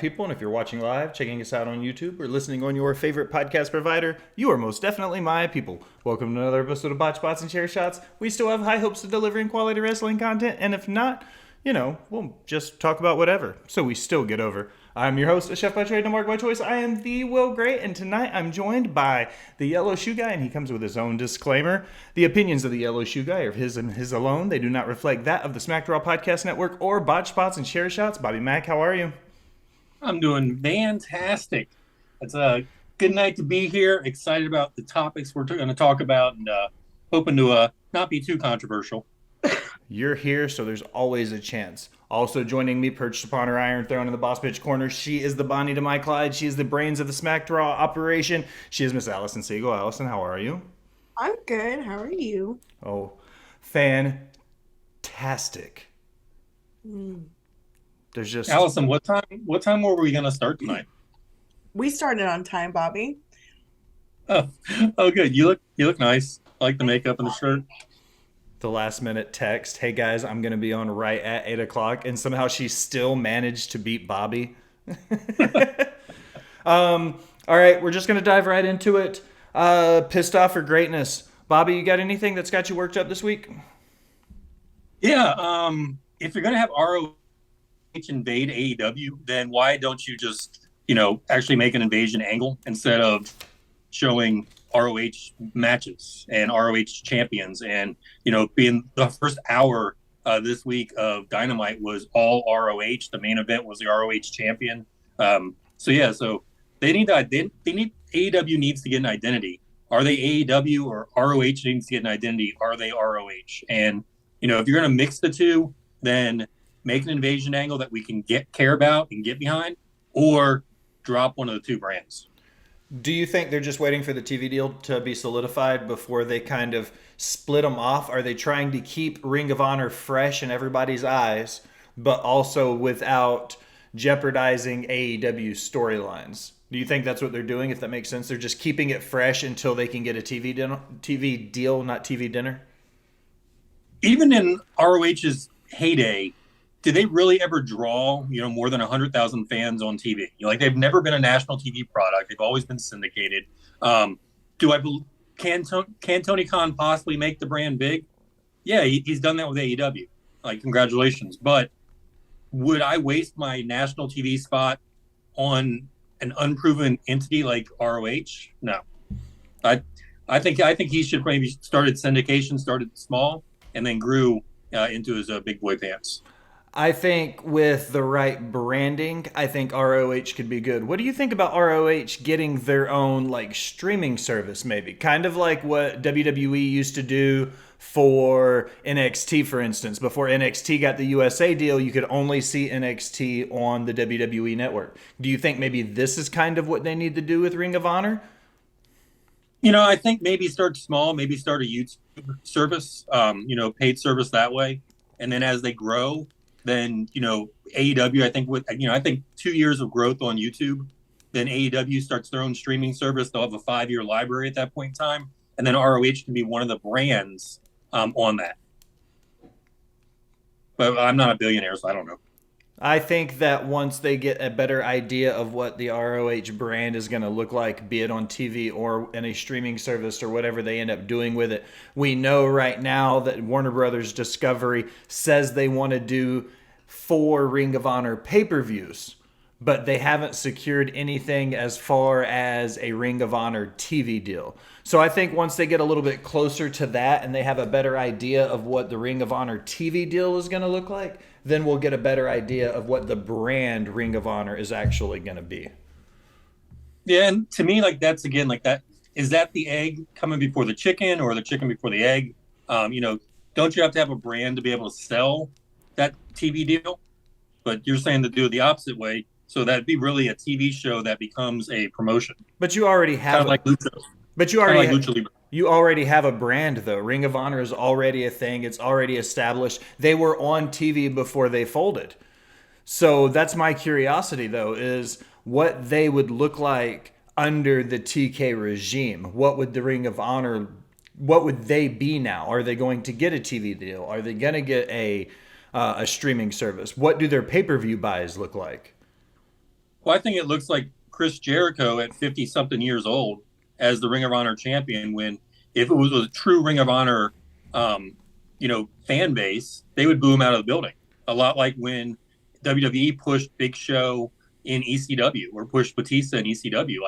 people. And if you're watching live, checking us out on YouTube, or listening on your favorite podcast provider, you are most definitely my people. Welcome to another episode of Botched, Bots, and Chair Shots. We still have high hopes of delivering quality wrestling content, and if not, we'll just talk about whatever, so we still get over. I'm your host, a chef by trade, no mark by choice. I am the Will Great, and tonight I'm joined by the Yellow Shoe Guy, and he comes with his own disclaimer. The opinions of the Yellow Shoe Guy are his and his alone. They do not reflect that of the Smack Draw Podcast Network or Botched Spots and Share Shots. Bobby Mack, how are you? I'm doing fantastic. It's a good night to be here. Excited about the topics we're going to talk about, and hoping to not be too controversial. You're here, so there's always a chance. Also joining me, perched upon her iron throne in the boss bitch corner, she is the Bonnie to my Clyde. She is the brains of the Smack Draw operation. She is Miss Allison Siegel. Allison, how are you? I'm good. How are you? Oh, fantastic. There's just Allison, what time were we going to start tonight? We started on time, Bobby. Oh, good. You look nice. I like the makeup and the shirt. the last minute text, hey guys, I'm going to be on right at 8 o'clock. And somehow she still managed to beat Bobby. All right, we're just going to dive right into it. Pissed off for greatness. Bobby, you got anything that's got you worked up this week? Yeah. If you're going to have ROH invade AEW, then why don't you just, actually make an invasion angle instead of showing ROH matches and ROH champions, and being the first hour this week of Dynamite was all ROH. The main event was the ROH champion. So they need AEW needs to get an identity. Are they AEW, or ROH needs to get an identity? Are they ROH? And if you're going to mix the two, then make an invasion angle that we can care about and get behind, or drop one of the two brands. Do you think they're just waiting for the TV deal to be solidified before they kind of split them off? Are they trying to keep Ring of Honor fresh in everybody's eyes, but also without jeopardizing AEW storylines? Do you think that's what they're doing, if that makes sense? They're just keeping it fresh until they can get a TV deal, not TV dinner? Even in ROH's heyday, did they really ever draw, more than 100,000 fans on TV? They've never been a national TV product. They've always been syndicated. Can Tony Khan possibly make the brand big? Yeah, he's done that with AEW. Congratulations. But would I waste my national TV spot on an unproven entity like ROH? No. I think he should maybe started small, and then grew into his big boy pants. I think with the right branding, I think ROH could be good. What do you think about ROH getting their own streaming service, maybe? Kind of like what WWE used to do for NXT, for instance. Before NXT got the USA deal, you could only see NXT on the WWE network. Do you think maybe this is kind of what they need to do with Ring of Honor? I think maybe start small, maybe start a YouTube service, paid service that way. And then as they grow, then, AEW, I think 2 years of growth on YouTube, then AEW starts their own streaming service. They'll have a 5-year library at that point in time. And then ROH can be one of the brands on that. But I'm not a billionaire, so I don't know. I think that once they get a better idea of what the ROH brand is going to look like, be it on TV or in a streaming service or whatever they end up doing with it, we know right now that Warner Brothers Discovery says they want to do 4 Ring of Honor pay-per-views, but they haven't secured anything as far as a Ring of Honor TV deal. So I think once they get a little bit closer to that and they have a better idea of what the Ring of Honor TV deal is going to look like, then we'll get a better idea of what the brand Ring of Honor is actually going to be. Yeah, and to me, that's again, that, is that the egg coming before the chicken, or the chicken before the egg? Don't you have to have a brand to be able to sell that TV deal? But you're saying to do it the opposite way, so that'd be really a TV show that becomes a promotion. But you already have kind of like Lucha. But you already have a brand, though. Ring of Honor is already a thing. It's already established. They were on TV before they folded. So that's my curiosity, though, is what they would look like under the TK regime. What would the Ring of Honor, what would they be now? Are they going to get a TV deal? Are they going to get a streaming service? What do their pay-per-view buys look like? Well, I think it looks like Chris Jericho at 50 something years old as the Ring of Honor champion. When if it was a true Ring of Honor, fan base, they would boo him out of the building. A lot like when WWE pushed Big Show in ECW or pushed Batista in ECW.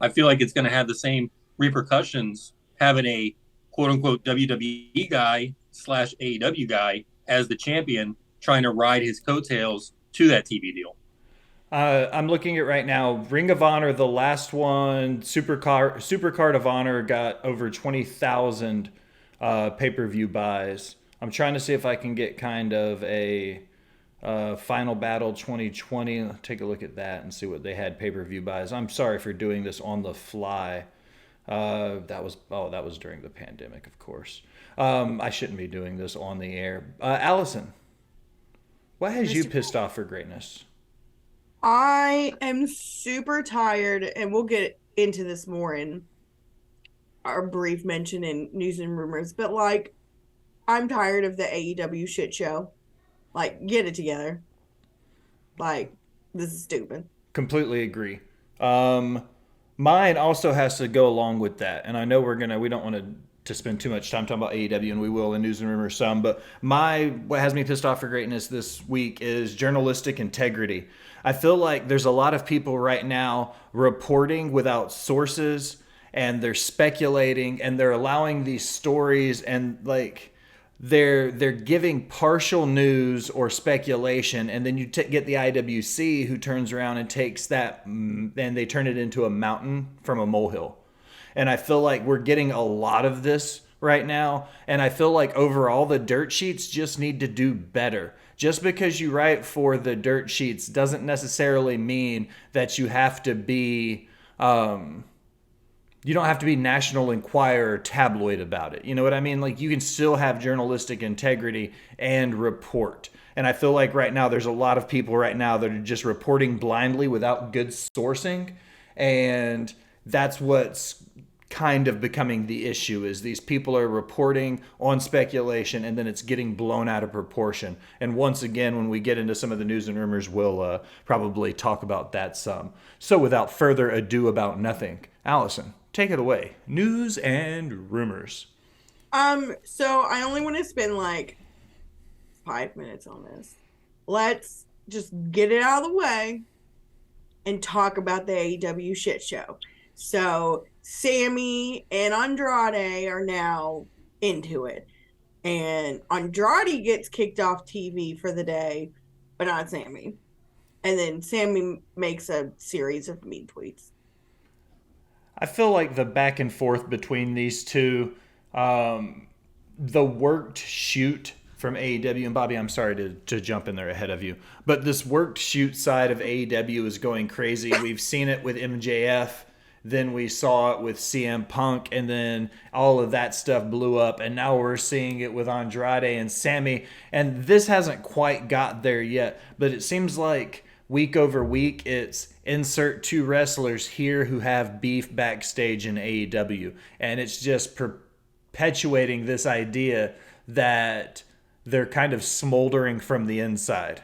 I feel like it's going to have the same repercussions having a quote unquote WWE guy slash AEW guy as the champion trying to ride his coattails to that TV deal. I'm looking at right now. Ring of Honor, the last one, Supercard of Honor got over 20,000 pay per view buys. I'm trying to see if I can get kind of a Final Battle 2020. Take a look at that and see what they had pay per view buys. I'm sorry for doing this on the fly. That was during the pandemic, of course. I shouldn't be doing this on the air. Allison, what has you Mr. pissed off for greatness? I am super tired, and we'll get into this more in our brief mention in news and rumors, but like, I'm tired of the AEW shit show. Like, get it together. Like, this is stupid. Completely agree. Mine also has to go along with that, and I know we don't want to spend too much time talking about AEW, and we will in news and rumors some. But what has me pissed off for greatness this week is journalistic integrity. I feel like there's a lot of people right now reporting without sources, and they're speculating, and they're allowing these stories, and like they're giving partial news or speculation, and then you get the IWC who turns around and takes that and they turn it into a mountain from a molehill. And I feel like we're getting a lot of this right now, and I feel like overall the dirt sheets just need to do better. Just because you write for the dirt sheets doesn't necessarily mean that you don't have to be National Enquirer or tabloid about it. You know what I mean? Like, you can still have journalistic integrity and report. And I feel like right now there's a lot of people right now that are just reporting blindly without good sourcing. And that's what's kind of becoming the issue, is these people are reporting on speculation and then it's getting blown out of proportion. And once again, when we get into some of the news and rumors, we'll probably talk about that some. So without further ado about nothing, Allison, take it away. News and rumors. So I only want to spend like 5 minutes on this. Let's just get it out of the way and talk about the AEW shit show. So Sammy and Andrade are now into it. And Andrade gets kicked off TV for the day, but not Sammy. And then Sammy makes a series of mean tweets. I feel like the back and forth between these two, the worked shoot from AEW, and Bobby, I'm sorry to jump in there ahead of you, but this worked shoot side of AEW is going crazy. We've seen it with MJF, then we saw it with CM Punk, and then all of that stuff blew up, and now we're seeing it with Andrade and Sammy, and this hasn't quite got there yet, but it seems like week over week it's insert two wrestlers here who have beef backstage in AEW, and it's just perpetuating this idea that they're kind of smoldering from the inside.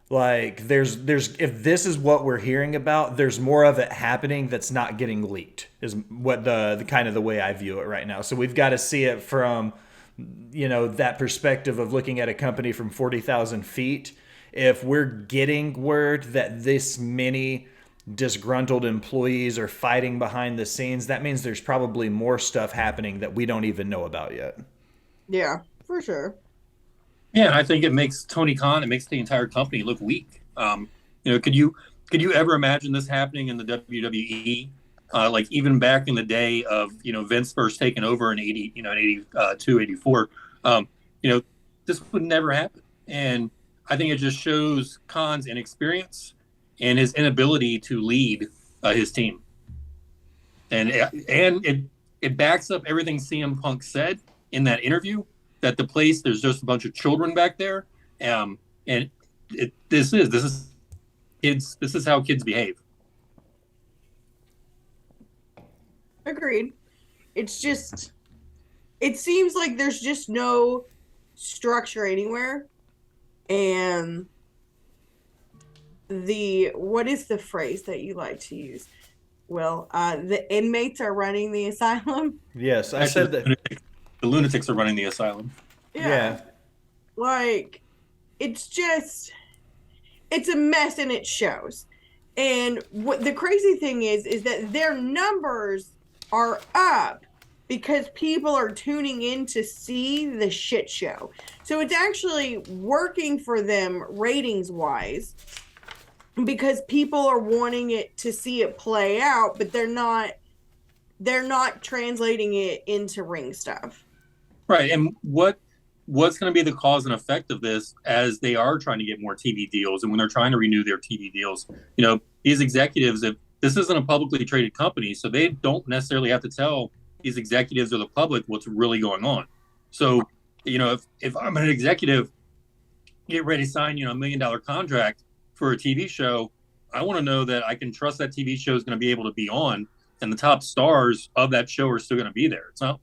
Like, there's if this is what we're hearing about, there's more of it happening that's not getting leaked, is what the kind of the way I view it right now. So we've got to see it from, that perspective of looking at a company from 40,000 feet. If we're getting word that this many disgruntled employees are fighting behind the scenes, that means there's probably more stuff happening that we don't even know about yet. Yeah, for sure. Yeah, and I think it makes Tony Khan, it makes the entire company look weak. Could you ever imagine this happening in the WWE? Like even back in the day of Vince first taking over in 80, in 82, 84, this would never happen. And I think it just shows Khan's inexperience and his inability to lead his team. And it backs up everything CM Punk said in that interview, that there's just a bunch of children back there, and this is how kids behave. Agreed. It's just, it seems like there's just no structure anywhere, and what is the phrase that you like to use? Well, the inmates are running the asylum. Yes, I Actually, said that. the lunatics are running the asylum. Yeah, Yeah. like it's just it's a mess and it shows. And what the crazy thing is that their numbers are up because people are tuning in to see the shit show. So it's actually working for them ratings wise because people are wanting it to see it play out, but they're not translating it into ring stuff. Right. And what's going to be the cause and effect of this as they are trying to get more TV deals and when they're trying to renew their TV deals? These executives, if this isn't a publicly traded company, so they don't necessarily have to tell these executives or the public what's really going on. So, if I'm an executive, get ready to sign, $1 million contract for a TV show, I want to know that I can trust that TV show is going to be able to be on and the top stars of that show are still going to be there. It's not,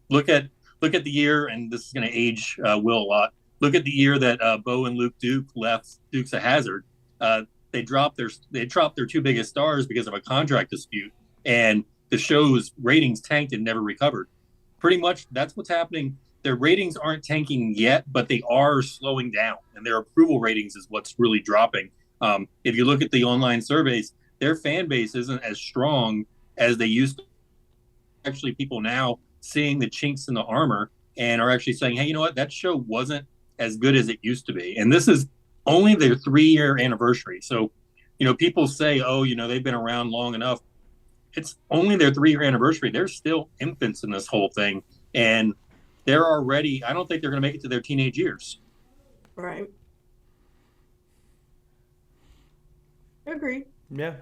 look at the year, and this is going to age Will a lot. Look at the year that Bo and Luke Duke left Dukes of Hazzard. They dropped their two biggest stars because of a contract dispute, and the show's ratings tanked and never recovered. Pretty much, that's what's happening. Their ratings aren't tanking yet, but they are slowing down, and their approval ratings is what's really dropping. If you look at the online surveys, their fan base isn't as strong as they used to. Actually, people now seeing the chinks in the armor and are actually saying, hey, you know what? That show wasn't as good as it used to be. And this is only their 3-year anniversary. So, people say, oh, they've been around long enough. It's only their 3-year anniversary. They're still infants in this whole thing. And they're already, I don't think they're going to make it to their teenage years. Right. Agree. Yeah.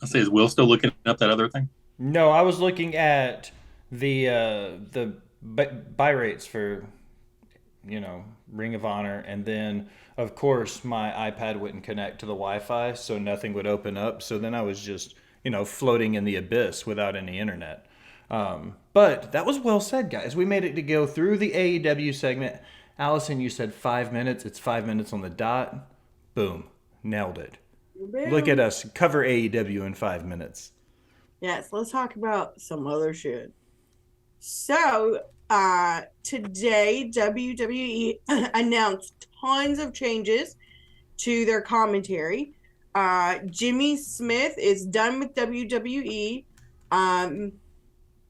I say, is Will still looking up that other thing? No, I was looking at the buy rates for Ring of Honor, and then of course my iPad wouldn't connect to the Wi-Fi, so nothing would open up. So then I was just floating in the abyss without any internet. But that was well said, guys. We made it to go through the AEW segment. Allison, you said 5 minutes. It's 5 minutes on the dot. Boom, nailed it. Boom. Look at us cover AEW in 5 minutes. Yes, let's talk about some other shit. So, today WWE announced tons of changes to their commentary. Jimmy Smith is done with WWE.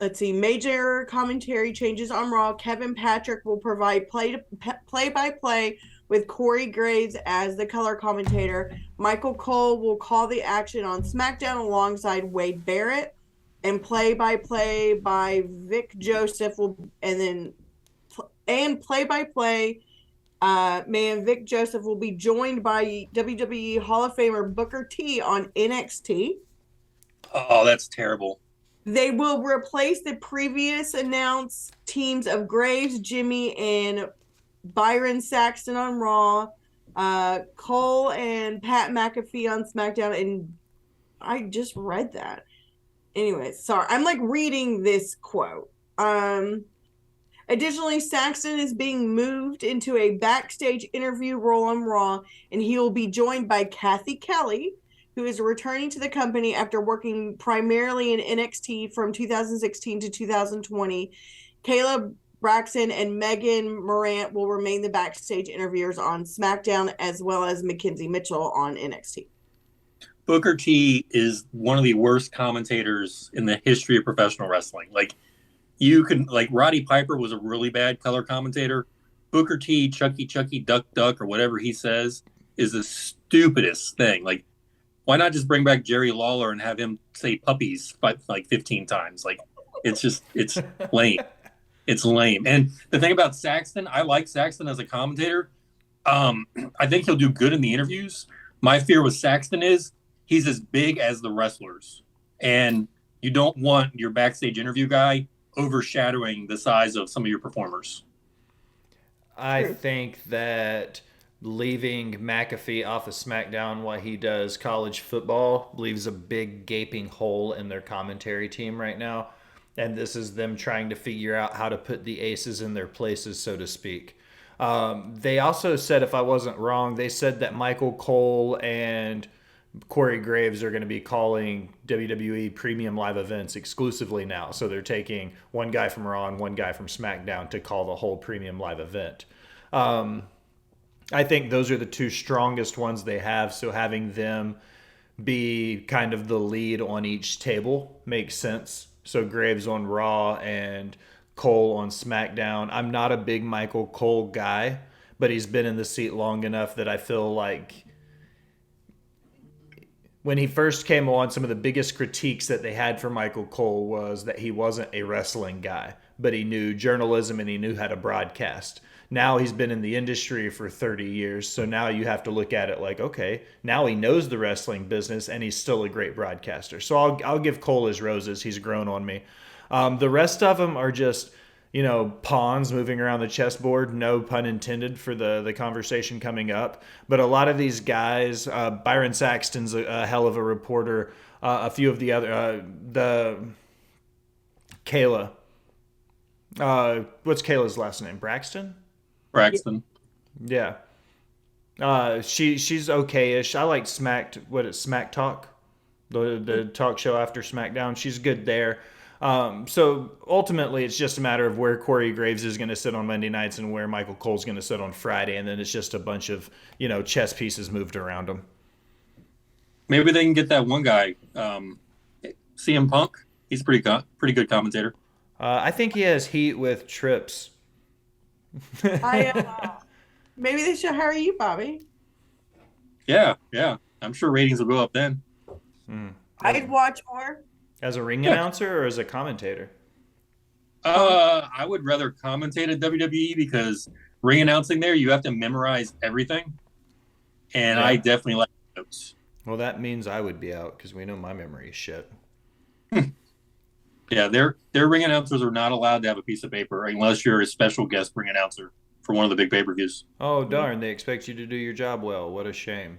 Let's see, major commentary changes on Raw. Kevin Patrick will provide play-by-play with Corey Graves as the color commentator. Michael Cole will call the action on SmackDown alongside Wade Barrett, and play-by-play by Vic Joseph play-by-play man Vic Joseph will be joined by WWE Hall of Famer Booker T on NXT. Oh, that's terrible. They will replace the previous announced teams of Graves, Jimmy, and Byron Saxton on Raw, Cole and Pat McAfee on SmackDown, and I just read that. Anyway, sorry. I'm like reading this quote. Additionally, Saxton is being moved into a backstage interview role on Raw, and he will be joined by Kathy Kelly, who is returning to the company after working primarily in NXT from 2016 to 2020. Caleb Braxton and Megan Morant will remain the backstage interviewers on SmackDown, as well as Mackenzie Mitchell on NXT. Booker T is one of the worst commentators in the history of professional wrestling. Roddy Piper was a really bad color commentator. Booker T, Chucky, Duck, or whatever he says is the stupidest thing. Like, why not just bring back Jerry Lawler and have him say puppies 15 times? Like, it's lame. It's lame. And the thing about Saxton, I like Saxton as a commentator. I think he'll do good in the interviews. My fear with Saxton is he's as big as the wrestlers. And you don't want your backstage interview guy overshadowing the size of some of your performers. I think that leaving McAfee off of SmackDown while he does college football leaves a big gaping hole in their commentary team right now. And this is them trying to figure out how to put the aces in their places, so to speak. They also said, if I wasn't wrong, they said that Michael Cole and Corey Graves are going to be calling WWE premium live events exclusively now. So they're taking one guy from Raw and one guy from SmackDown to call the whole premium live event. I think those are the two strongest ones they have. So having them be kind of the lead on each table makes sense. So Graves on Raw and Cole on SmackDown. I'm not a big Michael Cole guy, but he's been in the seat long enough that I feel like when he first came on, some of the biggest critiques that they had for Michael Cole was that he wasn't a wrestling guy, but he knew journalism and he knew how to broadcast. Now he's been in the industry for 30 years, so now you have to look at it like, okay, now he knows the wrestling business and he's still a great broadcaster. So I'll give Cole his roses. He's grown on me. The rest of them are just, pawns moving around the chessboard. No pun intended for the conversation coming up. But a lot of these guys, Byron Saxton's a hell of a reporter. A few of the other, the Kayla. What's Kayla's last name? Braxton? Braxton. Yeah. She's okay-ish. I like Smack Talk, the talk show after SmackDown. She's good there. So ultimately, it's just a matter of where Corey Graves is going to sit on Monday nights and where Michael Cole's going to sit on Friday, and then it's just a bunch of chess pieces moved around them. Maybe they can get that one guy, CM Punk. He's a pretty good commentator. I think he has heat with trips. Maybe they should hire you, Bobby. Yeah. I'm sure ratings will go up then. I'd watch more. As a ring announcer or as a commentator? I would rather commentate at WWE because ring announcing there, you have to memorize everything. And Yeah. I definitely like notes. Well, that means I would be out because we know my memory is shit. Yeah, their ring announcers are not allowed to have a piece of paper unless you're a special guest ring announcer for one of the big pay-per-views. Oh, darn. They expect you to do your job well. What a shame.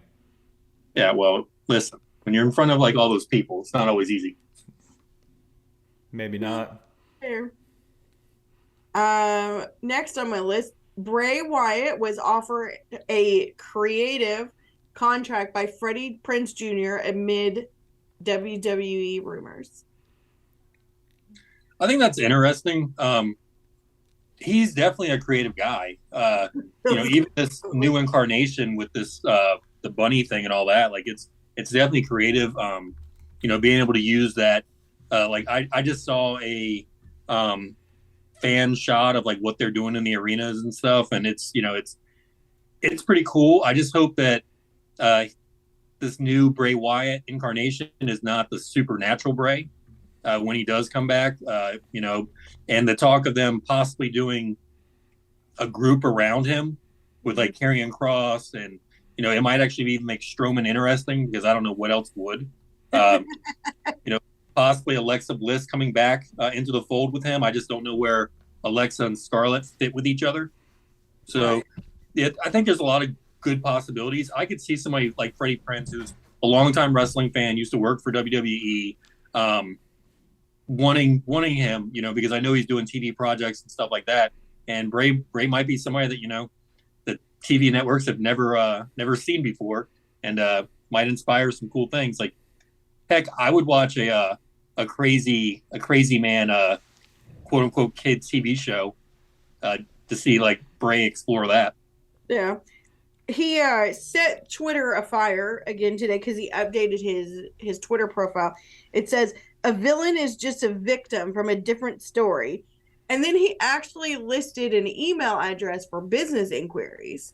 Yeah, well, listen, when you're in front of like all those people, it's not always easy. Maybe not. Fair. Next on my list, Bray Wyatt was offered a creative contract by Freddie Prinze Jr. amid WWE rumors. I think that's interesting. He's definitely a creative guy. Even this new incarnation with this the bunny thing and all that, like it's definitely creative. Being able to use that. I just saw a fan shot of like what they're doing in the arenas and stuff, and it's pretty cool. I just hope that this new Bray Wyatt incarnation is not the supernatural Bray when he does come back. And the talk of them possibly doing a group around him with like Karrion Kross, and it might actually even make Strowman interesting because I don't know what else would. Possibly Alexa Bliss coming back into the fold with him. I just don't know where Alexa and Scarlett fit with each other. So I think there's a lot of good possibilities. I could see somebody like Freddie Prinze, who's a longtime wrestling fan, used to work for WWE, wanting him, because I know he's doing TV projects and stuff like that. And Bray might be somebody that, the TV networks have never seen before, and might inspire some cool things. Like, heck, I would watch a crazy man, quote unquote kid TV show to see like Bray explore that. Yeah. He set Twitter afire again today because he updated his Twitter profile. It says, "A villain is just a victim from a different story." And then he actually listed an email address for business inquiries,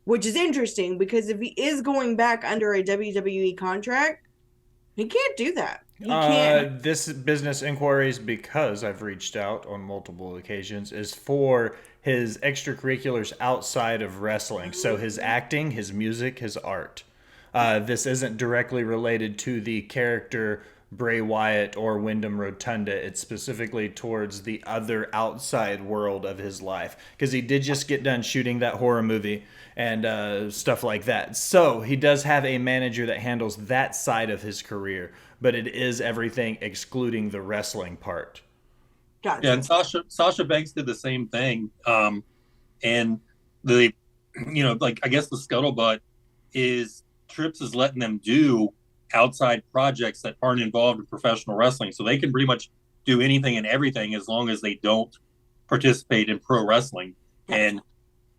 which is interesting because if he is going back under a WWE contract, he can't do that. He can't. This business inquiries, because I've reached out on multiple occasions, is for his extracurriculars outside of wrestling. So his acting, his music, his art. This isn't directly related to the character Bray Wyatt or Wyndham Rotunda. It's specifically towards the other outside world of his life. Because he did just get done shooting that horror movie and stuff like that. So he does have a manager that handles that side of his career. But it is everything excluding the wrestling part. Gotcha. Yeah, and Sasha Banks did the same thing. And the, like I guess the scuttlebutt is Trips is letting them do outside projects that aren't involved in professional wrestling, so they can pretty much do anything and everything as long as they don't participate in pro wrestling. And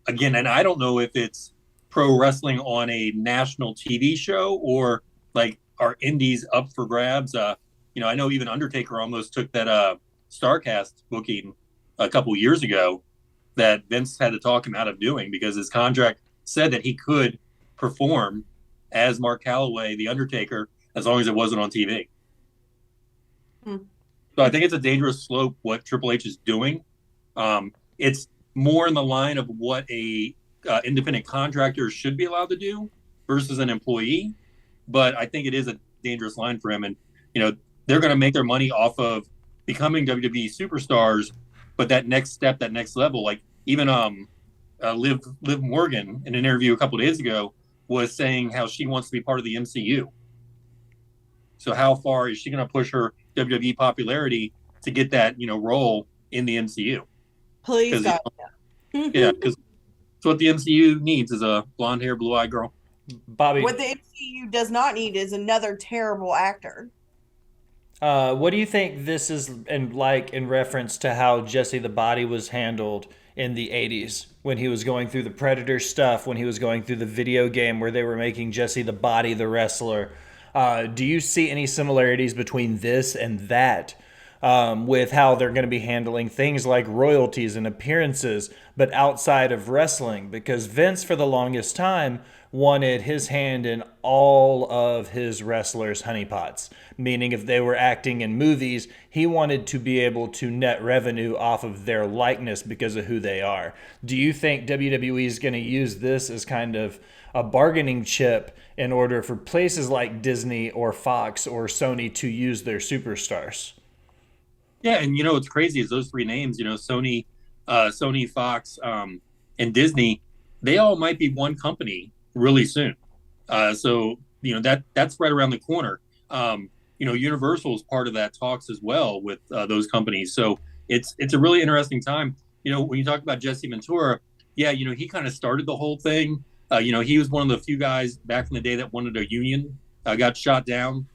again, and I don't know if it's pro wrestling on a national TV show or like are indies up for grabs. I know even Undertaker almost took that Starcast booking a couple years ago that Vince had to talk him out of doing because his contract said that he could perform as Mark Calloway, the Undertaker, as long as it wasn't on TV. Hmm. So I think it's a dangerous slope what Triple H is doing. It's more in the line of what a independent contractor should be allowed to do versus an employee. But I think it is a dangerous line for him. And, they're going to make their money off of becoming WWE superstars. But that next step, that next level, like even Liv Morgan in an interview a couple of days ago was saying how she wants to be part of the MCU. So how far is she going to push her WWE popularity to get that, role in the MCU? Please, God. Yeah, because it's what the MCU needs is a blonde hair, blue eyed girl. Bobby, What the MCU does not need is another terrible actor. what do you think this is in reference to how Jesse the Body was handled in the 80s when he was going through the Predator stuff, when he was going through the video game where they were making Jesse the Body the wrestler? Do you see any similarities between this and that? With how they're going to be handling things like royalties and appearances, but outside of wrestling, because Vince, for the longest time, wanted his hand in all of his wrestlers' honeypots. Meaning, if they were acting in movies, he wanted to be able to net revenue off of their likeness because of who they are. Do you think WWE is going to use this as kind of a bargaining chip in order for places like Disney or Fox or Sony to use their superstars? Yeah, and what's crazy is those three names, Sony, Fox, and Disney, they all might be one company really soon. So that's right around the corner. Universal is part of that talks as well with those companies. So it's a really interesting time. When you talk about Jesse Ventura, yeah, he kind of started the whole thing. He was one of the few guys back in the day that wanted a union, got shot down.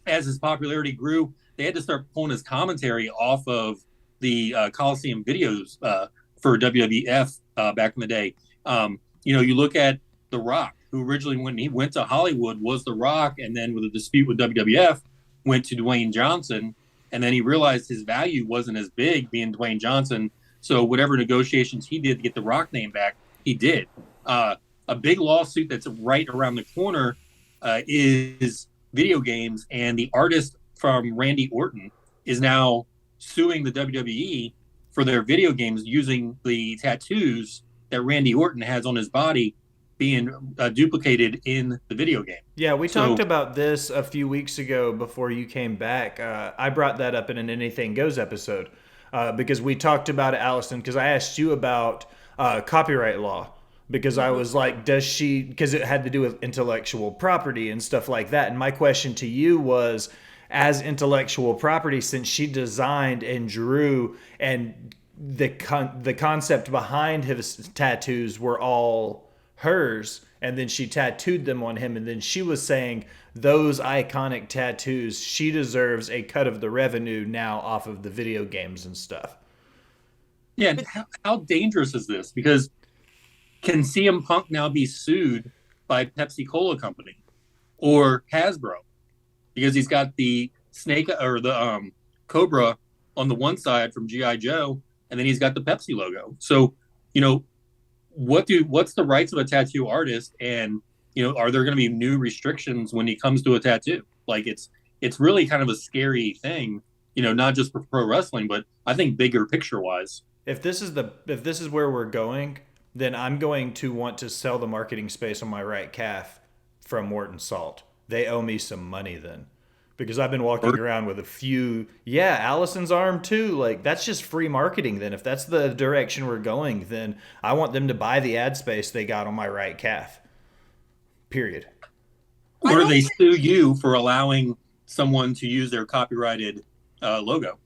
As his popularity grew, they had to start pulling his commentary off of the Coliseum videos for WWF back in the day. You look at The Rock, who originally, when he went to Hollywood, was The Rock, and then with a dispute with WWF, went to Dwayne Johnson, and then he realized his value wasn't as big being Dwayne Johnson. So whatever negotiations he did to get the Rock name back, he did. A big lawsuit that's right around the corner is video games, and the artist from Randy Orton is now suing the WWE for their video games using the tattoos that Randy Orton has on his body being duplicated in the video game. Yeah, we talked about this a few weeks ago before you came back. I brought that up in an Anything Goes episode because we talked about it, Allison, because I asked you about copyright law. Because I was like, because it had to do with intellectual property and stuff like that. And my question to you was, as intellectual property, since she designed and drew and the concept behind his tattoos were all hers, and then she tattooed them on him, and then she was saying those iconic tattoos, she deserves a cut of the revenue now off of the video games and stuff. Yeah, and how dangerous is this? Because can CM Punk now be sued by Pepsi Cola Company or Hasbro because he's got the snake or the cobra on the one side from GI Joe, and then he's got the Pepsi logo. So, what's the rights of a tattoo artist, and are there going to be new restrictions when it comes to a tattoo? Like it's really kind of a scary thing, not just for pro wrestling, but I think bigger picture wise. If this is where we're going, then I'm going to want to sell the marketing space on my right calf from Morton Salt. They owe me some money then. Because I've been walking around with a few, Allison's arm too. Like, that's just free marketing then. If that's the direction we're going, then I want them to buy the ad space they got on my right calf. Period. Or they sue you for allowing someone to use their copyrighted logo.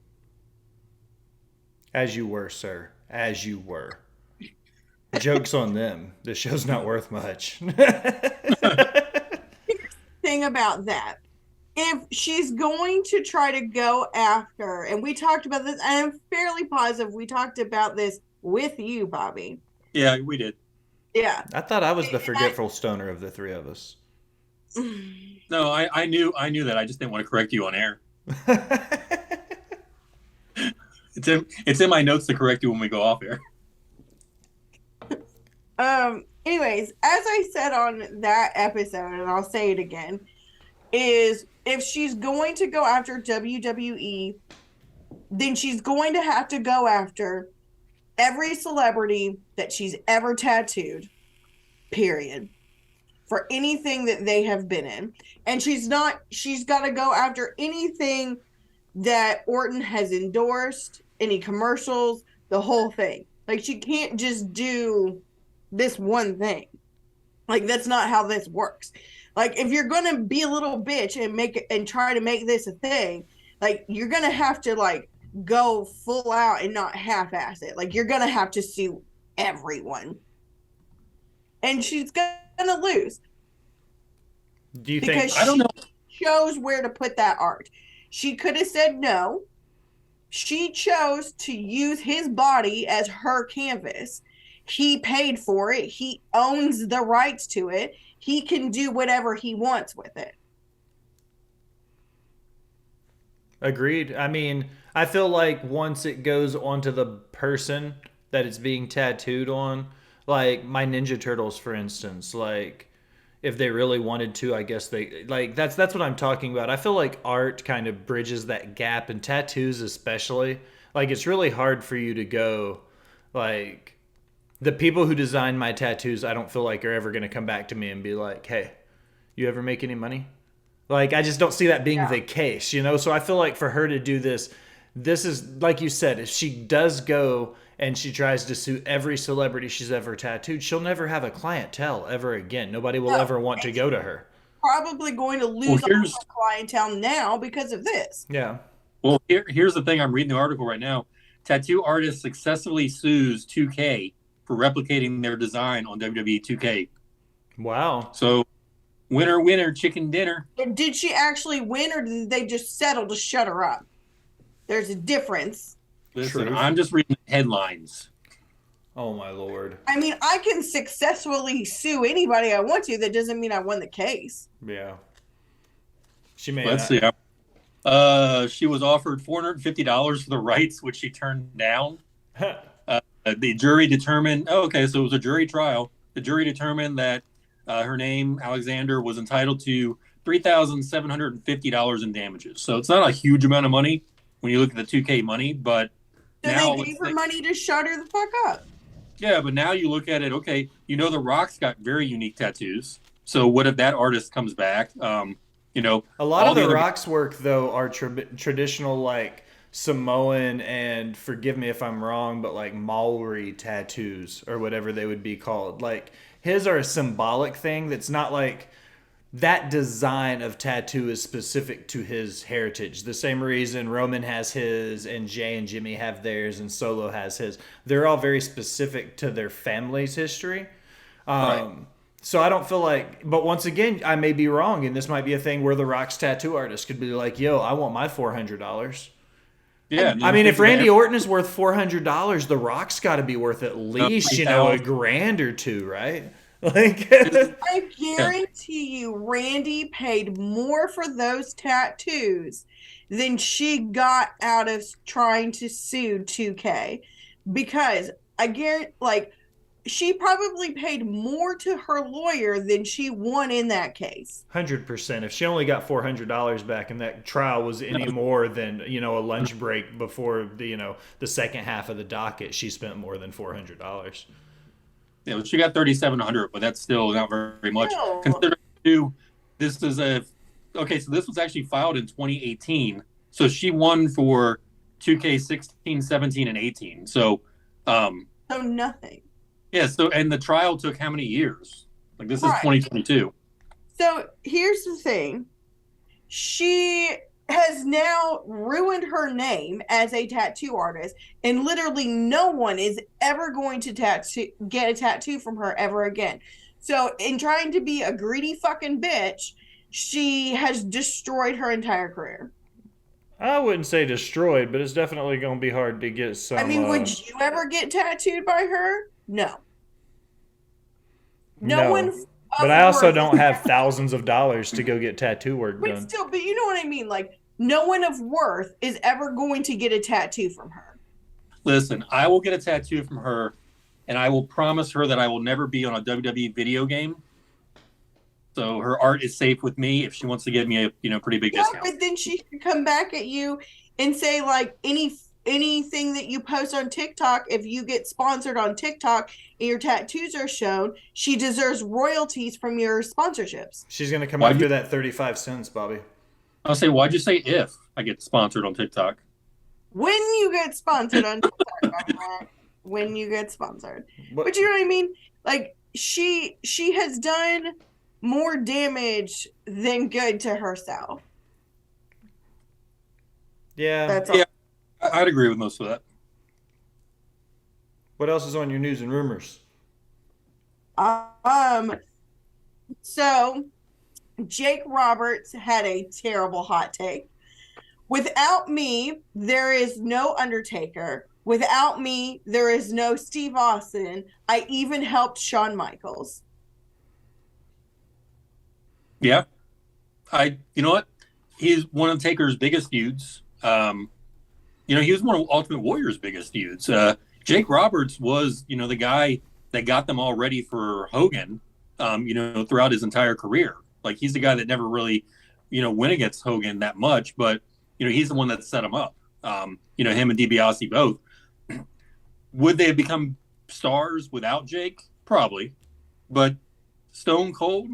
As you were, sir. As you were. Joke's on them. This show's not worth much. Thing about that. If she's going to try to go after, and we talked about this, and I'm fairly positive we talked about this with you, Bobby. Yeah, we did. Yeah. I thought I was the forgetful stoner of the three of us. No, I knew that. I just didn't want to correct you on air. It's in my notes to correct you when we go off air. Anyways, as I said on that episode, and I'll say it again, is if she's going to go after WWE, then she's going to have to go after every celebrity that she's ever tattooed, period, for anything that they have been in. And she's got to go after anything that Orton has endorsed, any commercials, the whole thing. Like, she can't just do this one thing. Like, that's not how this works. Like, if you're gonna be a little bitch and make it and try to make this a thing, like, you're gonna have to like go full out and not half-ass it. Like, you're gonna have to sue everyone, and she's gonna lose. Do you think? I don't know. Chose where to put that art. She could have said no. She chose to use his body as her canvas. He paid for it. He owns the rights to it. He can do whatever he wants with it. Agreed. I mean, I feel like once it goes onto the person that it's being tattooed on, like my Ninja Turtles, for instance, like if they really wanted to, I guess they like that's what I'm talking about. I feel like art kind of bridges that gap, and tattoos especially. Like, it's really hard for you to go like the people who design my tattoos, I don't feel like are ever going to come back to me and be like, hey, you ever make any money? Like, I just don't see that being the case, you know? So I feel like for her to do this is, like you said, if she does go and she tries to sue every celebrity she's ever tattooed, she'll never have a clientele ever again. Nobody will ever want to go to her. Probably going to lose all her clientele now because of this. Yeah. Well, here's the thing. I'm reading the article right now. Tattoo artist successfully sues 2K for replicating their design on WWE 2K. Wow. So, winner, winner, chicken dinner. And did she actually win, or did they just settle to shut her up? There's a difference. Listen, I'm just reading headlines. Oh, my Lord. I mean, I can successfully sue anybody I want to. That doesn't mean I won the case. Yeah. She may Let's see. She was offered $450 for the rights, which she turned down. The jury determined, so it was a jury trial. The jury determined that her name, Alexander, was entitled to $3,750 in damages. So it's not a huge amount of money when you look at the 2K money, but so now they gave her money to shut her the fuck up. Yeah, but now you look at it, okay, The Rock's got very unique tattoos. So what if that artist comes back? A lot of The Rock's work, though, are traditional, like, Samoan and, forgive me if I'm wrong, but like Maori tattoos or whatever they would be called. Like, his are a symbolic thing that's not like that design of tattoo is specific to his heritage. The same reason Roman has his and Jay and Jimmy have theirs and Solo has his. They're all very specific to their family's history. Right. So I don't feel like, but once again, I may be wrong, and this might be a thing where The Rock's tattoo artist could be like, yo, I want my $400. Yeah, I mean, if Randy Orton is worth $400, The Rock's got to be worth at least, $1,000 or $2, right? Like, I guarantee you, Randy paid more for those tattoos than she got out of trying to sue 2K, because I guarantee, like, she probably paid more to her lawyer than she won in that case. 100%. If she only got $400 back and that trial was any more than, a lunch break before the second half of the docket, she spent more than $400. Yeah, she got $3,700, but that's still not very much. No. Considering this is so this was actually filed in 2018. So she won for 2K 16, 17, and 18. So nothing. Yeah, and the trial took how many years? Like, this is 2022. So here's the thing. has now ruined her name as a tattoo artist, and literally no one is ever going to get a tattoo from her ever again. So, in trying to be a greedy fucking bitch, she has destroyed her entire career. I wouldn't say destroyed, but it's definitely going to be hard to get I some. mean, would you ever get tattooed by her? No. No one No, but of I also worth don't have thousands of dollars to go get tattoo work but done. still, but you know what I mean? Like, no one of worth is ever going to get a tattoo from her. Listen, I will get a tattoo from her, and I will promise her that I will never be on a WWE video game. So her art is safe with me if she wants to give me a pretty big discount. But then she could come back at you and say like anything that you post on TikTok, if you get sponsored on TikTok and your tattoos are shown, she deserves royalties from your sponsorships. She's going to come Why'd after you- that 35 cents, Bobby. I'll say, why'd you say if I get sponsored on TikTok? When you get sponsored on TikTok, when you get sponsored. What? But you know what I mean? Like she has done more damage than good to herself. Yeah. That's all. Yeah. I'd agree with most of that. What else is on your news and rumors? So Jake Roberts had a terrible hot take. Without me, there is no Undertaker. Without me, there is no Steve Austin. I even helped Shawn Michaels. Yeah. You know what? He's one of Taker's biggest feuds. He was one of Ultimate Warrior's biggest feuds. Jake Roberts was, the guy that got them all ready for Hogan, throughout his entire career. Like, he's the guy that never really, went against Hogan that much, but, he's the one that set him up. Him and DiBiase both. Would they have become stars without Jake? Probably. But Stone Cold,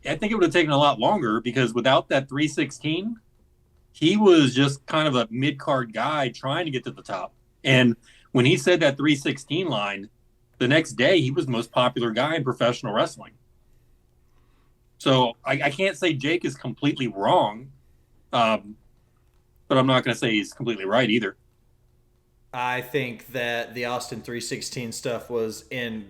I think it would have taken a lot longer, because without that 316, he was just kind of a mid-card guy trying to get to the top. And when he said that 316 line, the next day he was the most popular guy in professional wrestling. So I can't say Jake is completely wrong, but I'm not going to say he's completely right either. I think that the Austin 316 stuff it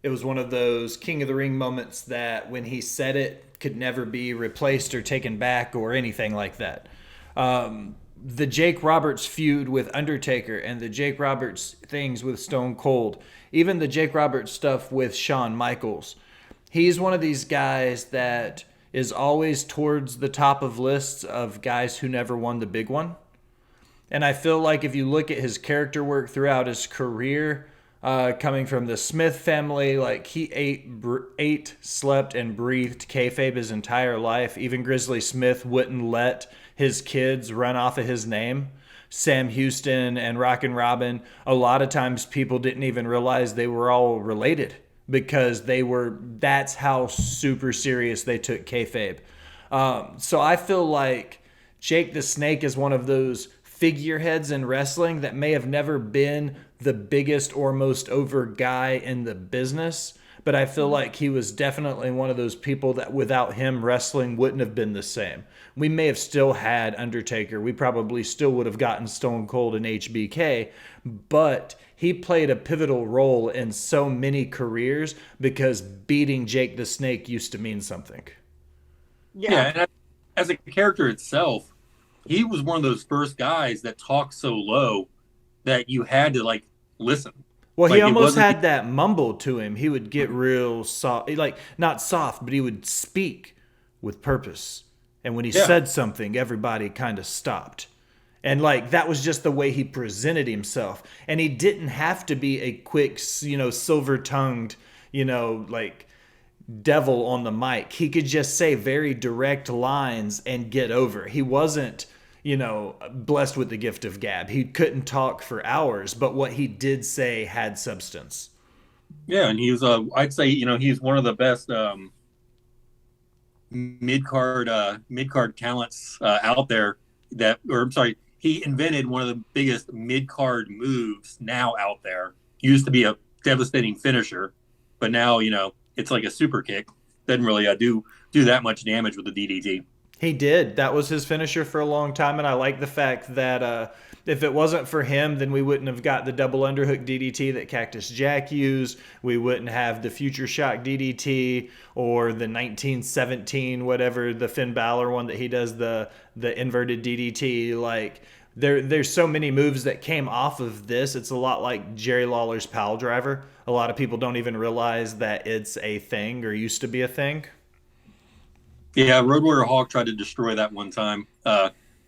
was one of those King of the Ring moments that when he said it could never be replaced or taken back or anything like that. The Jake Roberts feud with Undertaker and the Jake Roberts things with Stone Cold, even the Jake Roberts stuff with Shawn Michaels. He's one of these guys that is always towards the top of lists of guys who never won the big one. And I feel like if you look at his character work throughout his career, coming from the Smith family, like he ate, slept, and breathed kayfabe his entire life. Even Grizzly Smith wouldn't let his kids run off of his name. Sam Houston and Rockin' Robin, a lot of times people didn't even realize they were all related because that's how super serious they took kayfabe. So I feel like Jake the Snake is one of those figureheads in wrestling that may have never been the biggest or most over guy in the business, but I feel like he was definitely one of those people that without him, wrestling wouldn't have been the same. We may have still had Undertaker. We probably still would have gotten Stone Cold and HBK, but he played a pivotal role in so many careers because beating Jake the Snake used to mean something. Yeah, and as a character itself, he was one of those first guys that talked so low that you had to listen. Well, he almost wasn't- had that mumble to him. He would get real soft, like not soft, but he would speak with purpose. And when he said something, everybody kind of stopped. And that was just the way he presented himself. And he didn't have to be a quick, silver-tongued, devil on the mic. He could just say very direct lines and get over. He wasn't, blessed with the gift of gab. He couldn't talk for hours, but what he did say had substance. Yeah, and he was I'd say, he's one of the best mid-card talents out there he invented one of the biggest mid-card moves now out there. Used to be a devastating finisher, but now, it's like a super kick. Doesn't really do that much damage with the DDT. He did. That was his finisher for a long time, and I like the fact that if it wasn't for him, then we wouldn't have got the double underhook DDT that Cactus Jack used. We wouldn't have the Future Shock DDT or the 1917 whatever, the Finn Balor one that he does, the inverted DDT. Like there's so many moves that came off of this. It's a lot like Jerry Lawler's Pile Driver. A lot of people don't even realize that it's a thing or used to be a thing. Yeah, Road Warrior Hawk tried to destroy that one time.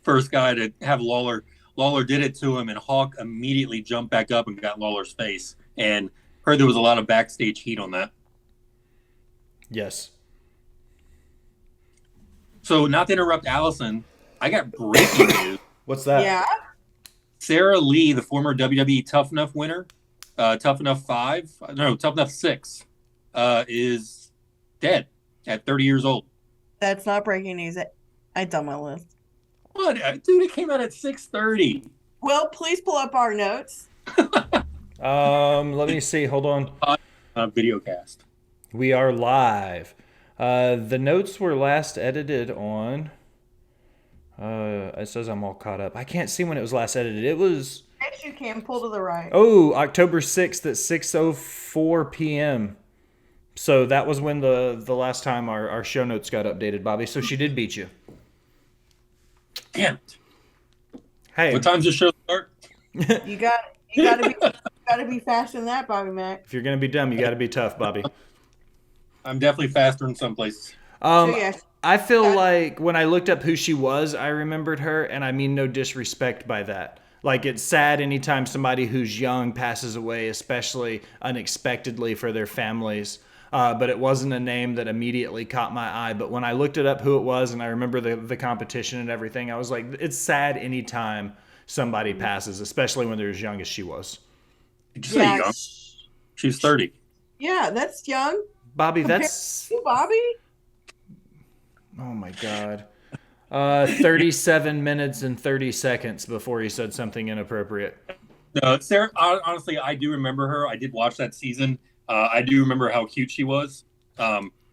First guy to have Lawler. Lawler did it to him, and Hawk immediately jumped back up and got Lawler's face. And heard there was a lot of backstage heat on that. Yes. So, not to interrupt Allison, I got breaking news. What's that? Yeah. Sarah Lee, the former WWE Tough Enough winner, Tough Enough 6, is dead at 30 years old. That's not breaking news. It's on my list. What? Dude, it came out at 6:30. Well, please pull up our notes. Let me see. Hold on. Video cast. We are live. The notes were last edited on. It says I'm all caught up. I can't see when it was last edited. It was. Yes, you can pull to the right. Oh, October 6th at 6:04 p.m. So that was when the last time our show notes got updated, Bobby. So she did beat you. Damn it. Hey, What time's the show start? You gotta be faster than that, Bobby Mac. if you're gonna be dumb, you got to be tough, Bobby. I'm definitely faster in some places. So yeah, I feel like when I looked up who she was, I remembered her, and I mean no disrespect by that. Like, it's sad anytime somebody who's young passes away, especially unexpectedly for their families. But it wasn't a name that immediately caught my eye. But when I looked it up who it was, and I remember the competition and everything, I was like, it's sad anytime somebody passes, especially when they're as young as she was. Did you say young? She's 30. Yeah, that's young. Bobby, Compared that's... to Bobby? Oh, my God. 37 minutes and 30 seconds before he said something inappropriate. No, Sarah, honestly, I do remember her. I did watch that season. I do remember how cute she was.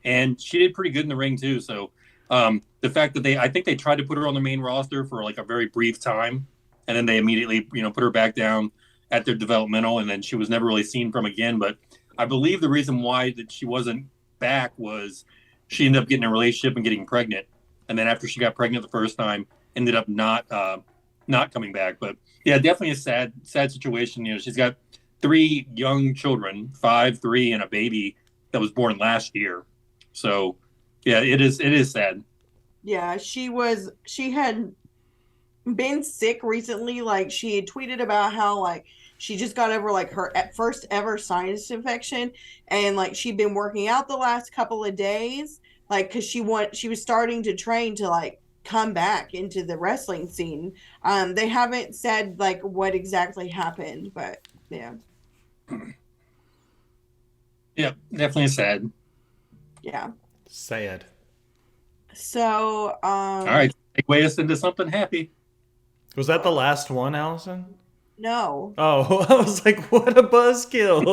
And she did pretty good in the ring, too. So the fact that I think they tried to put her on the main roster for like a very brief time. And then they immediately, put her back down at their developmental. And then she was never really seen from again. But I believe the reason why that she wasn't back was she ended up getting a relationship and getting pregnant. And then after she got pregnant the first time, ended up not coming back. But yeah, definitely a sad situation. She's got 3 young children, 5, 3, and a baby that was born last year. So yeah, it is sad. Yeah, she had been sick recently. Like, she had tweeted about how like she just got over like her first ever sinus infection, and like she'd been working out the last couple of days, like because she was starting to train to like come back into the wrestling scene. They haven't said like what exactly happened, but yeah. Yeah, definitely sad. Yeah. Sad. So All right, segue us into something happy. Was that the last one, Allison? no. Oh, I was like, what a buzzkill.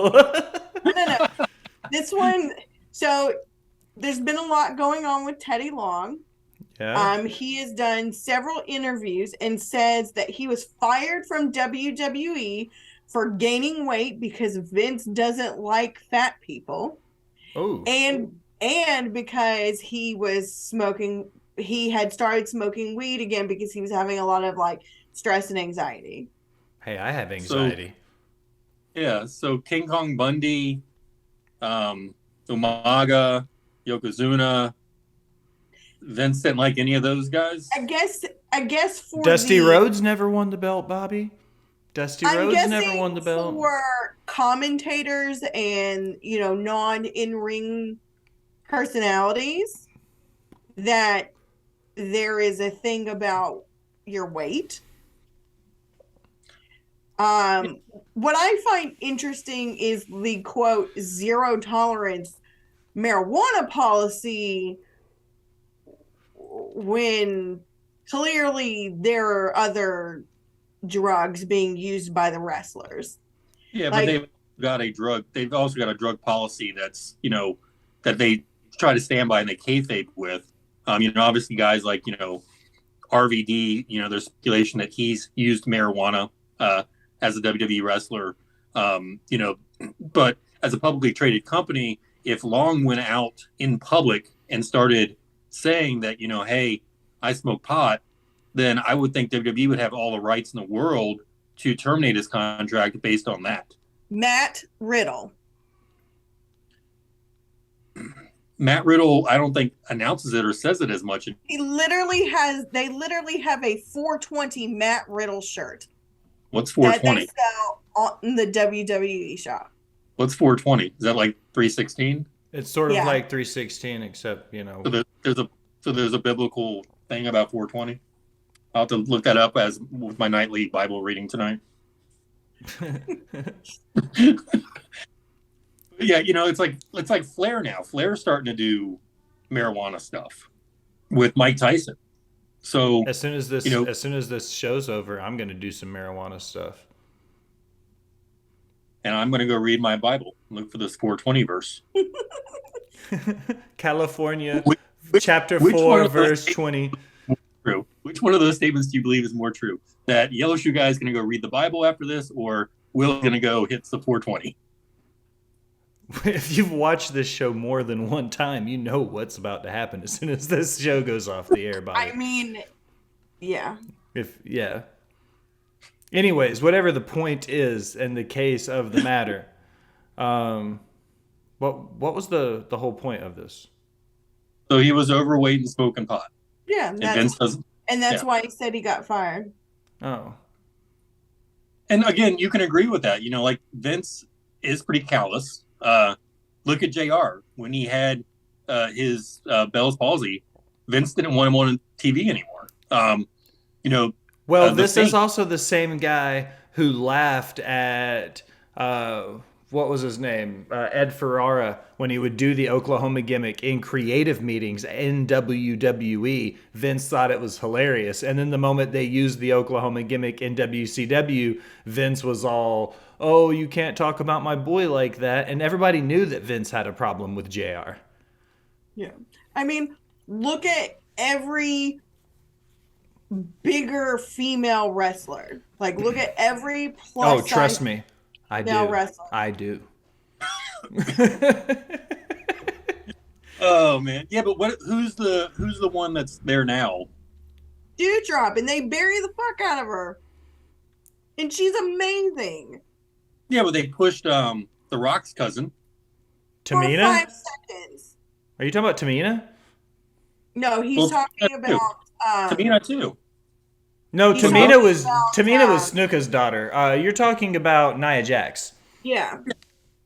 No. This one, so there's been a lot going on with Teddy Long. Yeah. He has done several interviews and says that he was fired from WWE for gaining weight because Vince doesn't like fat people. Oh. And because he had started smoking weed again because he was having a lot of like stress and anxiety. Hey, I have anxiety. So King Kong Bundy, Umaga, Yokozuna, Vince didn't like any of those guys. I guess for Dusty Rhodes never won the belt, Bobby. Dusty I'm Rhodes never guessing won the belt. For commentators and non-in-ring personalities, that there is a thing about your weight. What I find interesting is the quote zero tolerance marijuana policy, when clearly there are other drugs being used by the wrestlers. Yeah, but they've also got a drug policy that's, that they try to stand by and they kayfabe with. Obviously guys like, RVD, there's speculation that he's used marijuana as a WWE wrestler. But as a publicly traded company, if Long went out in public and started saying that, hey, I smoke pot, then I would think WWE would have all the rights in the world to terminate his contract based on that. Matt Riddle. Matt Riddle, I don't think announces it or says it as much. They literally have a 420 Matt Riddle shirt. What's 420? That they sell in the WWE shop. What's 420? Is that like 316? It's sort of like 316, except, So there's a biblical thing about 420. I'll have to look that up as with my nightly Bible reading tonight. Yeah, it's like Flair now. Flair's starting to do marijuana stuff with Mike Tyson. So as soon as this show's over, I'm going to do some marijuana stuff. And I'm going to go read my Bible, look for this 420 verse. California, chapter 4, verse 20. True. Which one of those statements do you believe is more true? That Yellow Shoe guy is going to go read the Bible after this, or Will's going to go hit the 420? If you've watched this show more than one time, you know what's about to happen as soon as this show goes off the air. I mean, yeah. Anyways, whatever the point is in the case of the matter, what was the whole point of this? So he was overweight and smoking pot. Yeah, and that's why he said he got fired. Oh. And again, you can agree with that. Like Vince is pretty callous. Look at JR when he had his Bell's palsy. Vince didn't want him on TV anymore. Well, this is also the same guy who laughed at what was his name? Ed Ferrara, when he would do the Oklahoma gimmick in creative meetings in WWE. Vince thought it was hilarious. And then the moment they used the Oklahoma gimmick in WCW, Vince was all, oh, you can't talk about my boy like that. And everybody knew that Vince had a problem with JR. Yeah. I mean, look at every bigger female wrestler. Like, look at every plus. Oh, trust me. I do. Wrestler. I do. Oh man, yeah, but who's the one that's there now? Dewdrop, and they bury the fuck out of her, and she's amazing. Yeah, but they pushed The Rock's cousin, Tamina. For 5 seconds. Are you talking about Tamina? No, he's talking about Tamina too. No, Tamina was Snuka's daughter. You're talking about Nia Jax. Yeah.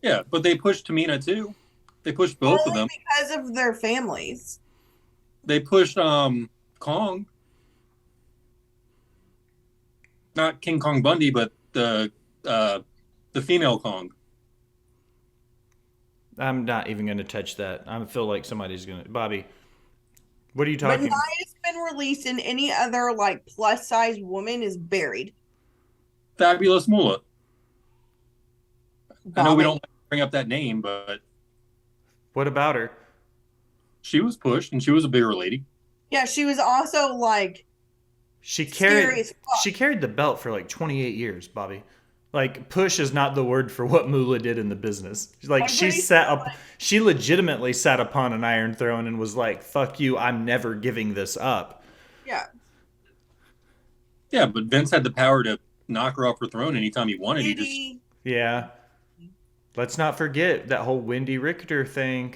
Yeah, but they pushed Tamina too. They pushed both of them because of their families. They pushed Kong, not King Kong Bundy, but the female Kong. I'm not even going to touch that. I feel like somebody's going to. Bobby, what are you talking? But Nia's been released, and any other like plus size woman is buried. Fabulous Moolah. I know we don't bring up that name, but what about her? She was pushed, and she was a bigger lady. Yeah, she was also like she carried the belt for like 28 years, Bobby. Like, push is not the word for what Moolah did in the business. Like, she legitimately sat upon an iron throne and was like, fuck you, I'm never giving this up. Yeah. Yeah, but Vince had the power to knock her off her throne anytime he wanted. Yeah. Let's not forget that whole Wendy Richter thing.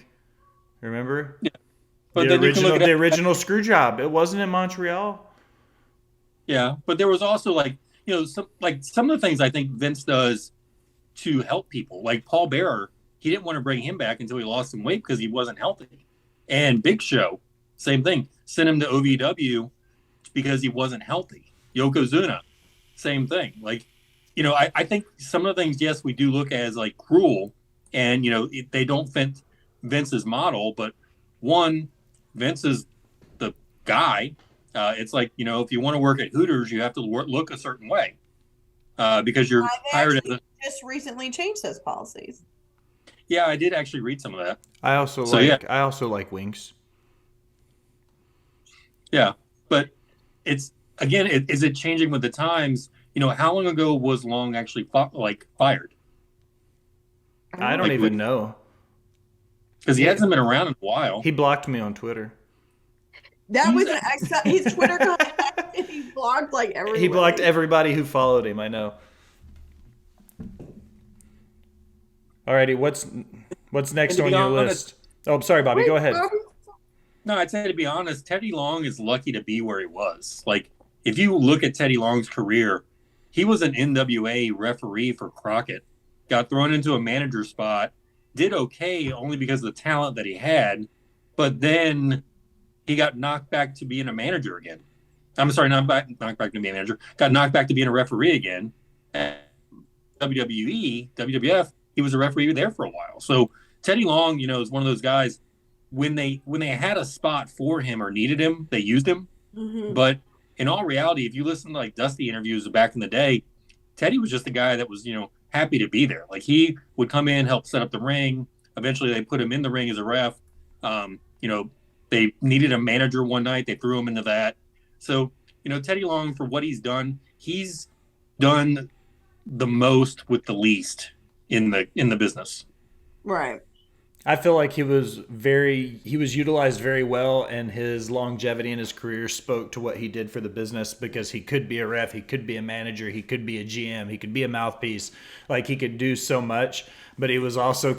Remember? Yeah. But the original screw job. It wasn't in Montreal. Yeah, but there was also some of the things I think Vince does to help people. Like Paul Bearer, he didn't want to bring him back until he lost some weight because he wasn't healthy. And Big Show, same thing. Sent him to OVW because he wasn't healthy. Yokozuna, same thing. Like, I think some of the things, yes, we do look at as like cruel, and they don't fit Vince's model. But one, Vince is the guy. It's like, if you want to work at Hooters, you have to look a certain way because you're hired as just recently changed those policies. Yeah, I did actually read some of that. I also like Winks. Yeah, but it's again, is it changing with the times? How long ago was Long actually fired? I I don't don't Like, even know. because he He hasn't been around in a while. he blocked me on Twitter. That was an his Twitter got hacked and he blocked like He blocked everybody. everybody who followed him. I know. Alrighty, what's And next to on be your honest, list? Oh, I'm sorry, Bobby. Wait, Go ahead. Bobby. no, I'd say to be honest, Teddy Long is lucky to be where he was. Like, if you look at Teddy Long's career, he was an NWA referee for Crockett, got thrown into a manager spot, did okay only because of the talent that he had, but then he got knocked back to being a manager again. I'm sorry, knocked back to being a manager, got knocked back to being a referee again. And WWE, WWF, he was a referee there for a while. So Teddy Long, is one of those guys when they had a spot for him or needed him, they used him. Mm-hmm. But in all reality, if you listen to like Dusty interviews back in the day, Teddy was just a guy that was, happy to be there. Like he would come in, help set up the ring. Eventually they put him in the ring as a ref. They needed a manager one night, they threw him into that. So, Teddy Long, for what he's done the most with the least in the business. Right. I feel like he was utilized very well, and his longevity in his career spoke to what he did for the business, because he could be a ref, he could be a manager, he could be a GM, he could be a mouthpiece. Like, he could do so much, but he was also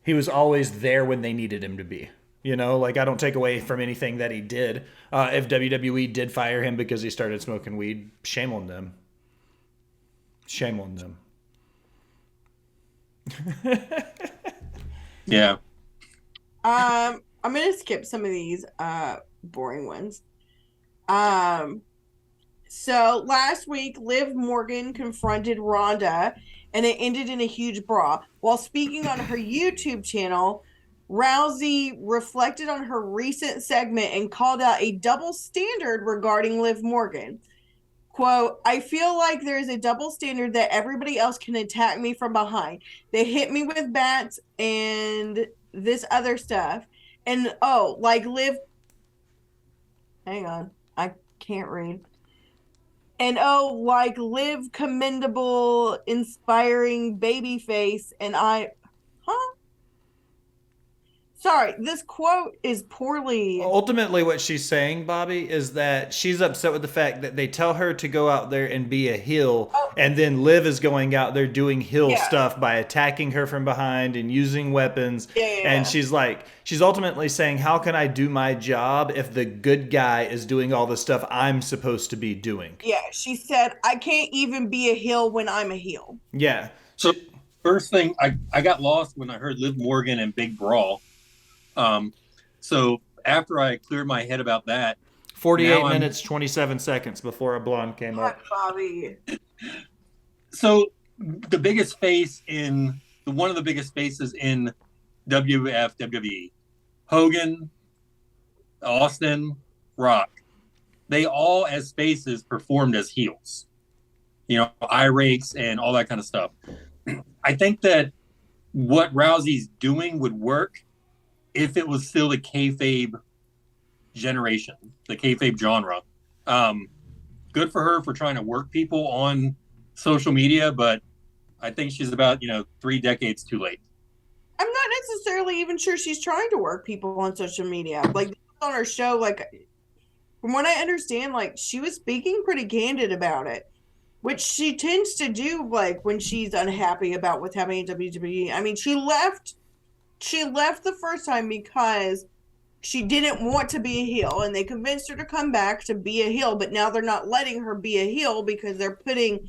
he was always there when they needed him to be. Like, I don't take away from anything that he did. If WWE did fire him because he started smoking weed, shame on them. Shame on them. Yeah. I'm gonna skip some of these boring ones. So last week, Liv Morgan confronted Ronda, and it ended in a huge brawl. While speaking on her YouTube channel, Rousey reflected on her recent segment and called out a double standard regarding Liv Morgan. Quote, I feel like there's a double standard that everybody else can attack me from behind. They hit me with bats and this other stuff. And hang on, I can't read. And Liv commendable, inspiring baby face. And sorry, this quote is poorly. Ultimately, what she's saying, Bobby, is that she's upset with the fact that they tell her to go out there and be a heel, and then Liv is going out there doing heel stuff by attacking her from behind and using weapons. And she's ultimately saying, how can I do my job if the good guy is doing all the stuff I'm supposed to be doing? Yeah, she said, I can't even be a heel when I'm a heel. Yeah. So first thing, I got lost when I heard Liv Morgan and Big Brawl. So after I cleared my head about that, 48 minutes, 27 seconds before a blonde came up. Bobby. So the biggest face one of the biggest faces in WWF, WWE, Hogan, Austin, Rock, they all as faces performed as heels, eye rakes and all that kind of stuff. I think that what Rousey's doing would work if it was still the kayfabe generation, the kayfabe genre. Good for her for trying to work people on social media, but I think she's about 3 decades too late. I'm not necessarily even sure she's trying to work people on social media. Like, on her show, like, from what I understand, like, she was speaking pretty candid about it, which she tends to do, like, when she's unhappy about what's happening in WWE. I mean, she left the first time because she didn't want to be a heel, and they convinced her to come back to be a heel, but now they're not letting her be a heel because they're putting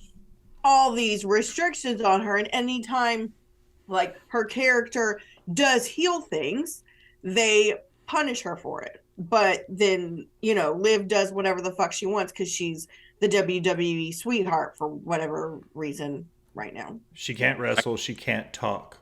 all these restrictions on her, and anytime like her character does heel things, they punish her for it. But then, Liv does whatever the fuck she wants because she's the WWE sweetheart for whatever reason right now. She can't wrestle, she can't talk.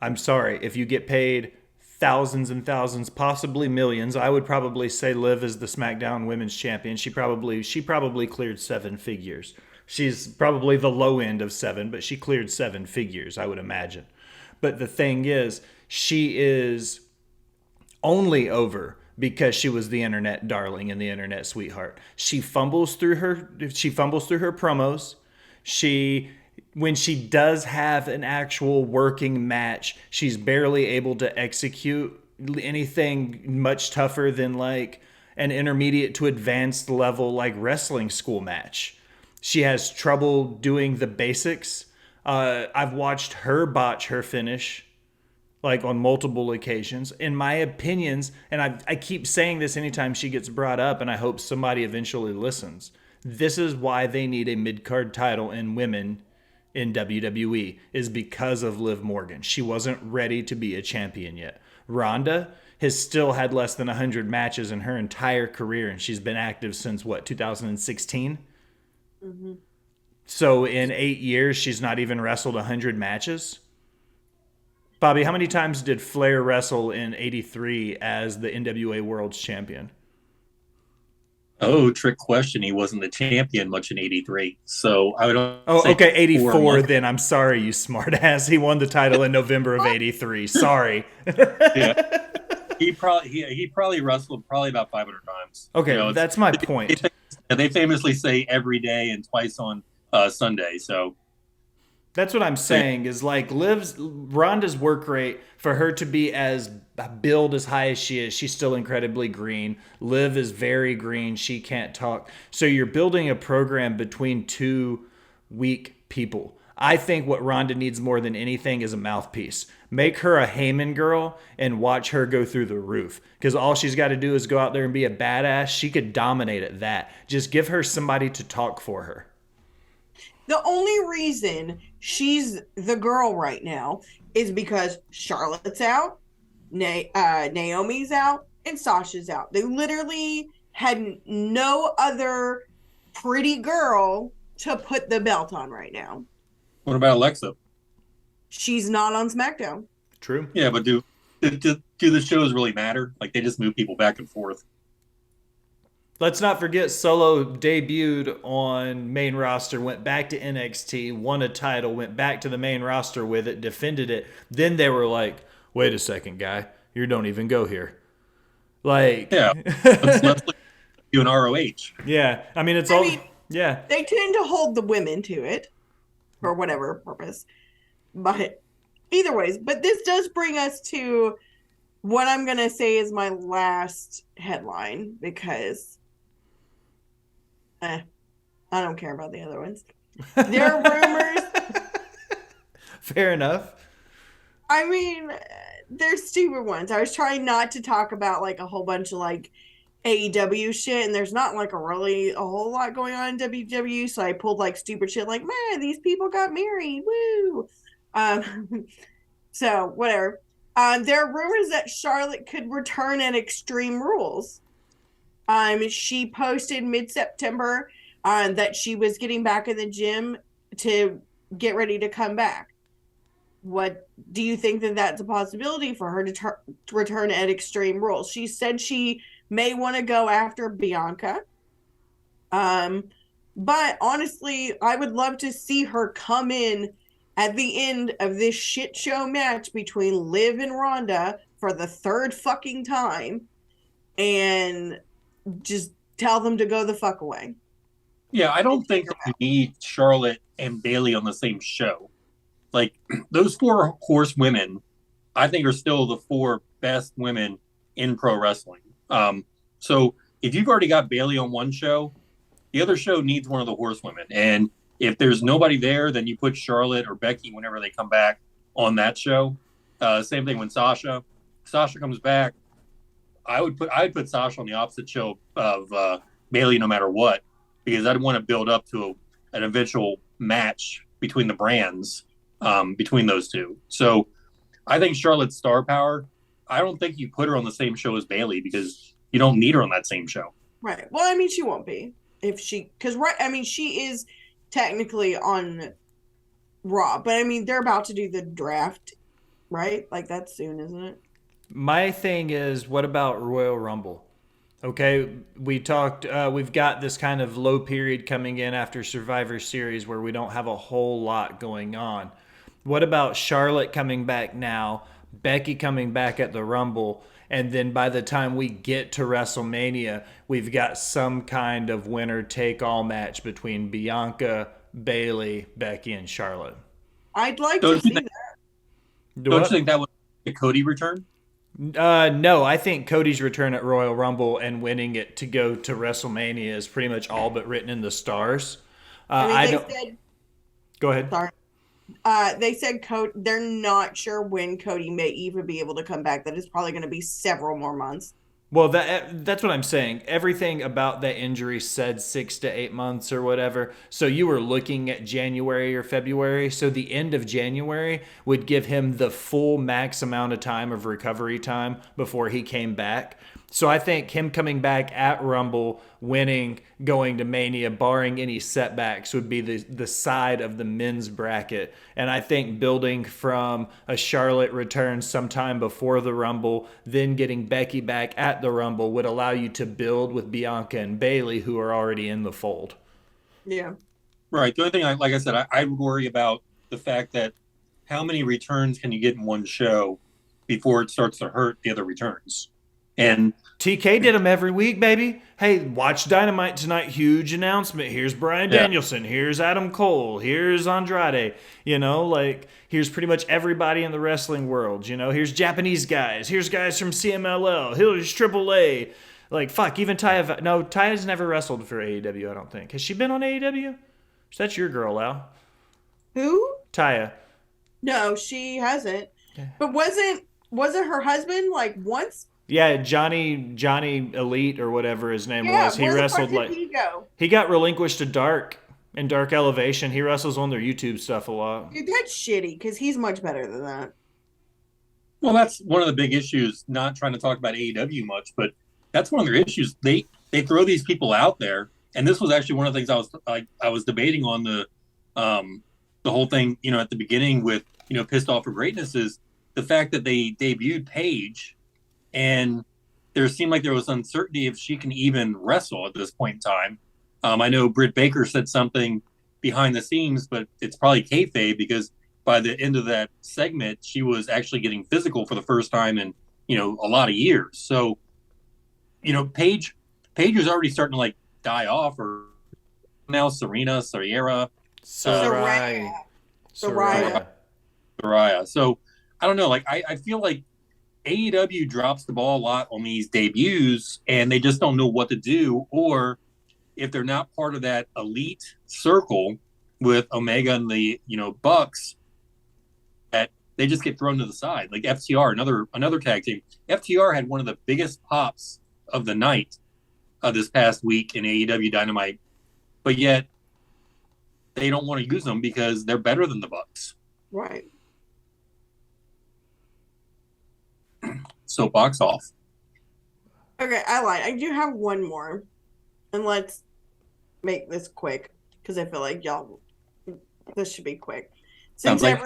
I'm sorry, if you get paid thousands and thousands, possibly millions, I would probably say Liv is the SmackDown Women's Champion. She probably cleared 7 figures. She's probably the low end of 7, but she cleared 7 figures, I would imagine. But the thing is, she is only over because she was the internet darling and the internet sweetheart. She fumbles through her promos. She when she does have an actual working match, she's barely able to execute anything much tougher than like an intermediate to advanced level like wrestling school match. She has trouble doing the basics. I've watched her botch her finish like on multiple occasions. In my opinions, and I keep saying this anytime she gets brought up, and I hope somebody eventually listens. This is why they need a mid-card title in women in WWE, is because of Liv Morgan. She wasn't ready to be a champion yet. Ronda has still had less than 100 matches in her entire career, and she's been active since, what, 2016? Mm-hmm. So in 8 years, she's not even wrestled 100 matches? Bobby, how many times did Flair wrestle in '83 as the NWA World's Champion? Oh, trick question. He wasn't the champion much in '83, so I would. Oh, okay, '84. Then I'm sorry, you smartass. He won the title in November of '83. Sorry. Yeah, he probably wrestled probably about 500 times. Okay, that's my point. They famously say every day and twice on Sunday. So. That's what I'm saying is like Ronda's work rate for her to be as billed as high as she is, she's still incredibly green. Liv is very green. She can't talk. So you're building a program between two weak people. I think what Ronda needs more than anything is a mouthpiece. Make her a Heyman girl and watch her go through the roof. Because all she's got to do is go out there and be a badass. She could dominate at that. Just give her somebody to talk for her. The only reason she's the girl right now is because Charlotte's out, Naomi's out, and Sasha's out. They literally had no other pretty girl to put the belt on right now. What about Alexa? She's not on SmackDown. True. Yeah, but do the shows really matter? Like, they just move people back and forth. Let's not forget Solo debuted on main roster, went back to NXT, won a title, went back to the main roster with it, defended it. Then they were like, wait a second, guy. You don't even go here. Like, yeah, let's look you an ROH. Yeah. I mean, yeah. They tend to hold the women to it for whatever purpose. But either ways, but this does bring us to what I'm going to say is my last headline because I don't care about the other ones. There are rumors. Fair enough. I mean, they're stupid ones. I was trying not to talk about like a whole bunch of like AEW shit, and there's not like a whole lot going on in WWE, so I pulled like stupid shit like, man, these people got married. Woo! So whatever. There are rumors that Charlotte could return at Extreme Rules. She posted mid-September that she was getting back in the gym to get ready to come back. What do you think that that's a possibility for her to return at Extreme Rules? She said she may want to go after Bianca. But honestly, I would love to see her come in at the end of this shit show match between Liv and Ronda for the third fucking time and just tell them to go the fuck away. Yeah, I don't think you need Charlotte and Bayley on the same show. Like, those four horsewomen, I think, are still the four best women in pro wrestling. So if you've already got Bayley on one show, the other show needs one of the horsewomen. And if there's nobody there, then you put Charlotte or Becky whenever they come back on that show. Same thing when Sasha comes back. I'd put Sasha on the opposite show of Bayley no matter what, because I'd want to build up to an eventual match between the brands, between those two. So I think Charlotte's star power, I don't think you put her on the same show as Bayley because you don't need her on that same show. Right. Well, I mean, she won't be she is technically on Raw, but I mean, they're about to do the draft, right? Like, that's soon, isn't it? My thing is, what about Royal Rumble? Okay, we talked, we've got this kind of low period coming in after Survivor Series where we don't have a whole lot going on. What about Charlotte coming back now, Becky coming back at the Rumble, and then by the time we get to WrestleMania, we've got some kind of winner take all match between Bianca, Bailey, Becky, and Charlotte. I'd like Don't to you see think, that. don't you think that would be a Cody return? No, I think Cody's return at Royal Rumble and winning it to go to WrestleMania is pretty much all but written in the stars. I mean, I they don't. said, Go ahead. sorry. They said they're not sure when Cody may even be able to come back. That is probably going to be several more months. Well, that's what I'm saying. Everything about that injury said 6 to 8 months or whatever. So you were looking at January or February. So the end of January would give him the full max amount of time of recovery time before he came back. So I think him coming back at Rumble, winning, going to Mania, barring any setbacks, would be the side of the men's bracket. And I think building from a Charlotte return sometime before the Rumble, then getting Becky back at the Rumble would allow you to build with Bianca and Bailey, who are already in the fold. Yeah. Right. The only thing, like I said, I would worry about the fact that how many returns can you get in one show before it starts to hurt the other returns? And TK did them every week, baby. Hey, watch Dynamite tonight. Huge announcement. Here's Bryan Danielson. Here's Adam Cole. Here's Andrade. Here's pretty much everybody in the wrestling world. Here's Japanese guys. Here's guys from CMLL. Here's AAA. Even Taya. No, Taya's never wrestled for AEW, I don't think. Has she been on AEW? That's your girl, Al. Who? Taya. No, she hasn't. But wasn't her husband once? Yeah, Johnny Elite or whatever his name was. He wrestled he got relinquished to Dark and Dark Elevation. He wrestles on their YouTube stuff a lot. Dude, that's shitty because he's much better than that. Well, that's one of the big issues. Not trying to talk about AEW much, but that's one of their issues. They throw these people out there, and this was actually one of the things I was debating on the whole thing. At the beginning with Pissed Off for Greatness is the fact that they debuted Paige. And there seemed like there was uncertainty if she can even wrestle at this point in time. I know Britt Baker said something behind the scenes, but it's probably kayfabe because by the end of that segment, she was actually getting physical for the first time in, a lot of years. So, Paige was already starting to die off, or now Saraya. So I don't know. I feel like AEW drops the ball a lot on these debuts and they just don't know what to do, or if they're not part of that elite circle with Omega and the Bucks, that they just get thrown to the side. Like FTR, another tag team. FTR had one of the biggest pops of the night this past week in AEW Dynamite, but yet they don't want to use them because they're better than the Bucks. Right. So box off. Okay, I lied. I do have one more. And let's make this quick because I feel like this should be quick. Sounds like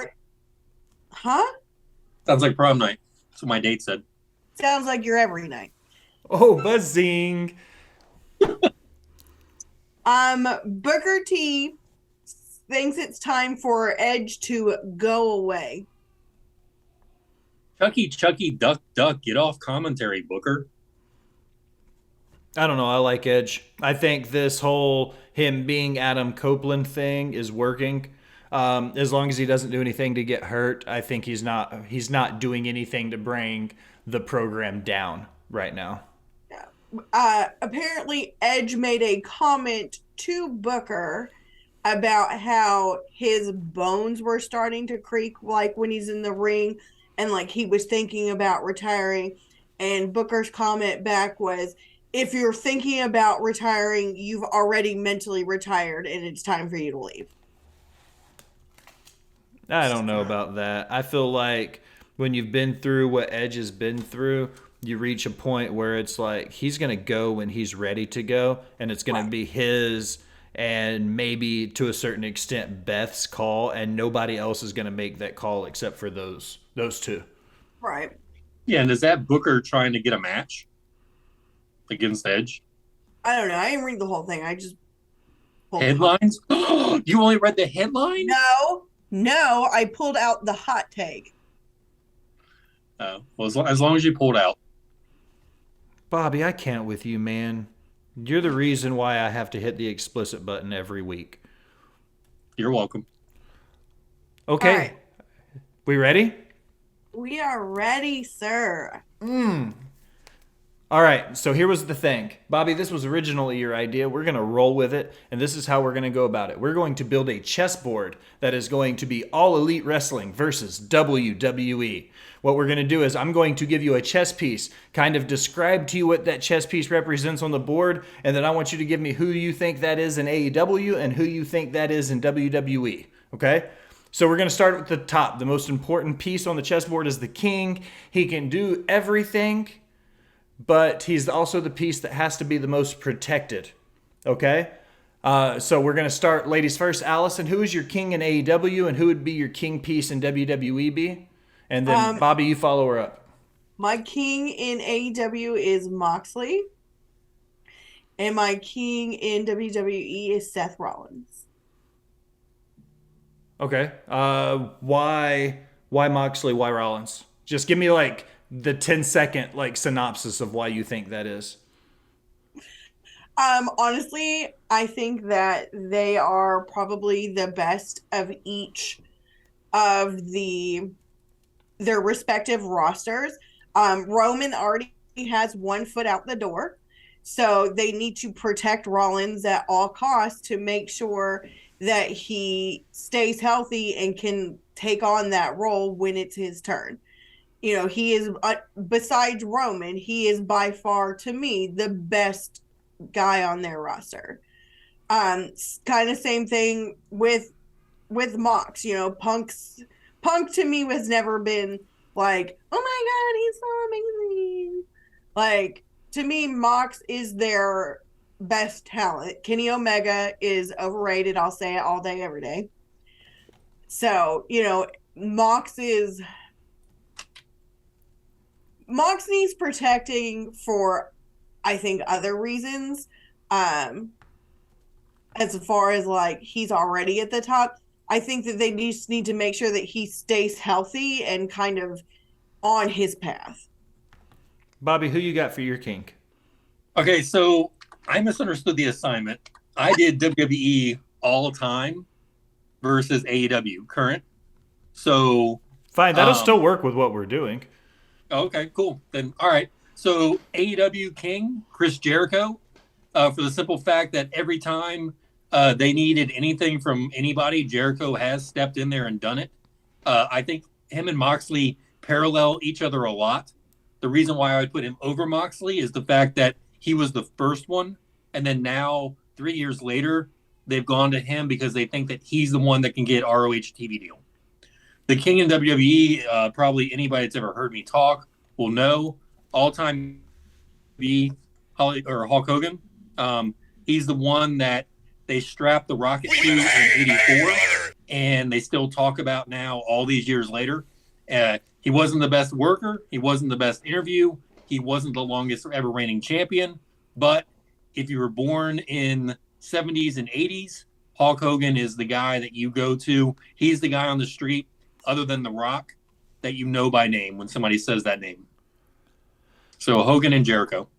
prom night. That's what my date said. Sounds like your every night. Oh, buzzing. Booker T thinks it's time for Edge to go away. Chucky, duck, get off commentary, Booker. I don't know. I like Edge. I think this whole him being Adam Copeland thing is working. As long as he doesn't do anything to get hurt, I think he's not doing anything to bring the program down right now. Apparently, Edge made a comment to Booker about how his bones were starting to creak when he's in the ring. And he was thinking about retiring. And Booker's comment back was, if you're thinking about retiring, you've already mentally retired and it's time for you to leave. I don't know about that. I feel like when you've been through what Edge has been through, you reach a point where it's he's going to go when he's ready to go. And it's going to be his and maybe to a certain extent Beth's call, and nobody else is going to make that call except for those two. Right. Yeah, and is that Booker trying to get a match against Edge? I don't know. I didn't read the whole thing. I just headlines. You only read the headline? No, I pulled out the hot take. Well, as long as you pulled out, Bobby, I can't with you, man. You're the reason why I have to hit the explicit button every week. you're welcome. All Okay, right. we ready? We are ready, sir. All right, so here was the thing. Bobby, this was originally your idea. We're going to roll with it, and this is how we're going to go about it. We're going to build a chessboard that is going to be All Elite Wrestling versus WWE. What we're going to do is I'm going to give you a chess piece, kind of describe to you what that chess piece represents on the board, and then I want you to give me who you think that is in AEW and who you think that is in WWE. Okay? So we're going to start with the top. The most important piece on the chessboard is the king. He can do everything, but he's also the piece that has to be the most protected. Okay? So we're going to start ladies first. Allison, who is your king in AEW and who would be your king piece in WWE be? And then Bobby, you follow her up. My king in AEW is Moxley, and my king in WWE is Seth Rollins. Okay. Why Moxley? Why Rollins? Just give me like the 10-second like synopsis of why you think that is. Honestly, I think that they are probably the best of each of their respective rosters. Roman already has 1 foot out the door, so they need to protect Rollins at all costs to make sure that he stays healthy and can take on that role when it's his turn. He is, besides Roman, he is by far, to me, the best guy on their roster. Kind of same thing with Mox. Punk to me has never been like, oh my god, he's so amazing. Like, to me, Mox is their best talent. Kenny Omega is overrated. I'll say it all day, every day. So, Mox needs protecting for, I think, other reasons. As far as like he's already at the top, I think that they just need to make sure that he stays healthy and kind of on his path. Bobby, who you got for your king? Okay, so I misunderstood the assignment. I did WWE all time versus AEW current. So Fine, that'll still work with what we're doing. okay, cool. Then all right. So AEW King Chris Jericho, for the simple fact that every time they needed anything from anybody, Jericho has stepped in there and done it. I think him and Moxley parallel each other a lot. The reason why I would put him over Moxley is the fact that he was the first one, and then now 3 years later, they've gone to him because they think that he's the one that can get ROH TV deal. The King in WWE, probably anybody that's ever heard me talk will know, all-time Hulk Hogan. He's the one that they strapped the rocket to in '84, and they still talk about now all these years later. He wasn't the best worker. He wasn't the best interview. He wasn't the longest ever reigning champion. But if you were born in '70s and '80s, Hulk Hogan is the guy that you go to. He's the guy on the street, other than The Rock, that you know by name when somebody says that name. So Hogan and Jericho.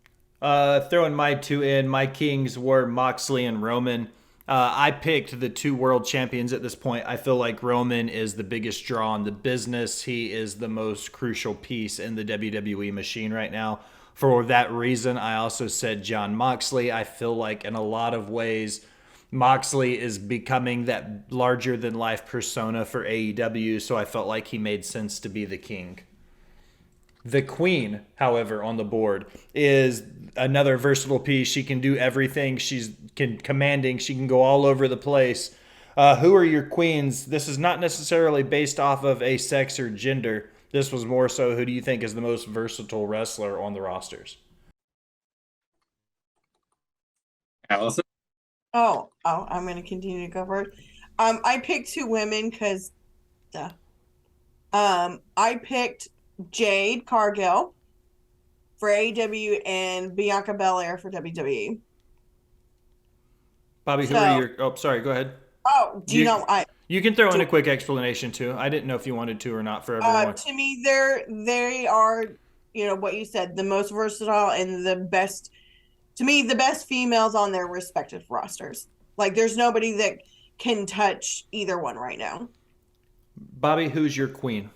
Throwing my two in, my kings were Moxley and Roman. I picked the two world champions at this point. I feel like Roman is the biggest draw in the business. He is the most crucial piece in the WWE machine right now. For that reason, I also said John Moxley. I feel like in a lot of ways, Moxley is becoming that larger than life persona for AEW, so I felt like he made sense to be the king. The queen, however, on the board is another versatile piece. She can do everything. She's commanding. She can go all over the place. Who are your queens? This is not necessarily based off of a sex or gender. This was more so who do you think is the most versatile wrestler on the rosters? Allison. I'm going to continue to go first. I picked two women because, I picked Jade Cargill for AEW and Bianca Belair for WWE. Bobby, who are your? Oh, sorry. Go ahead. Oh, do you know? You can throw in a quick explanation too. I didn't know if you wanted to or not for everyone. To me, they are, what you said, the most versatile and the best. To me, the best females on their respective rosters. Like, there's nobody that can touch either one right now. Bobby, who's your queen?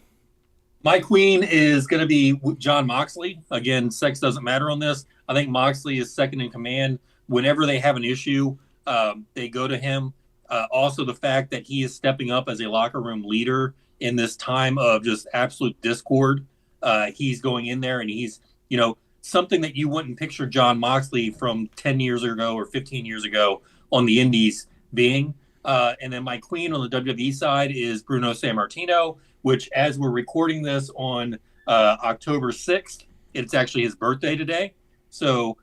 My queen is going to be John Moxley. Again, sex doesn't matter on this. I think Moxley is second in command. Whenever they have an issue, they go to him. Also, the fact that he is stepping up as a locker room leader in this time of just absolute discord. He's going in there and he's, something that you wouldn't picture John Moxley from 10 years ago or 15 years ago on the Indies being. And then my queen on the WWE side is Bruno Sammartino, which, as we're recording this on October 6th, it's actually his birthday today. So,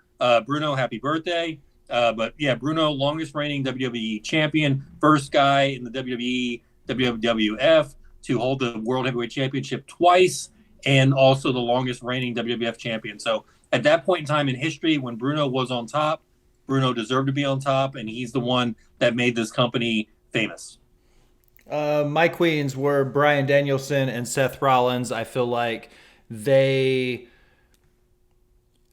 Bruno, happy birthday. But yeah, Bruno, longest reigning WWE champion, first guy in the WWE, WWF to hold the World Heavyweight Championship twice, and also the longest reigning WWF champion. So at that point in time in history, when Bruno was on top, Bruno deserved to be on top, and he's the one that made this company famous. My queens were Bryan Danielson and Seth Rollins. I feel like they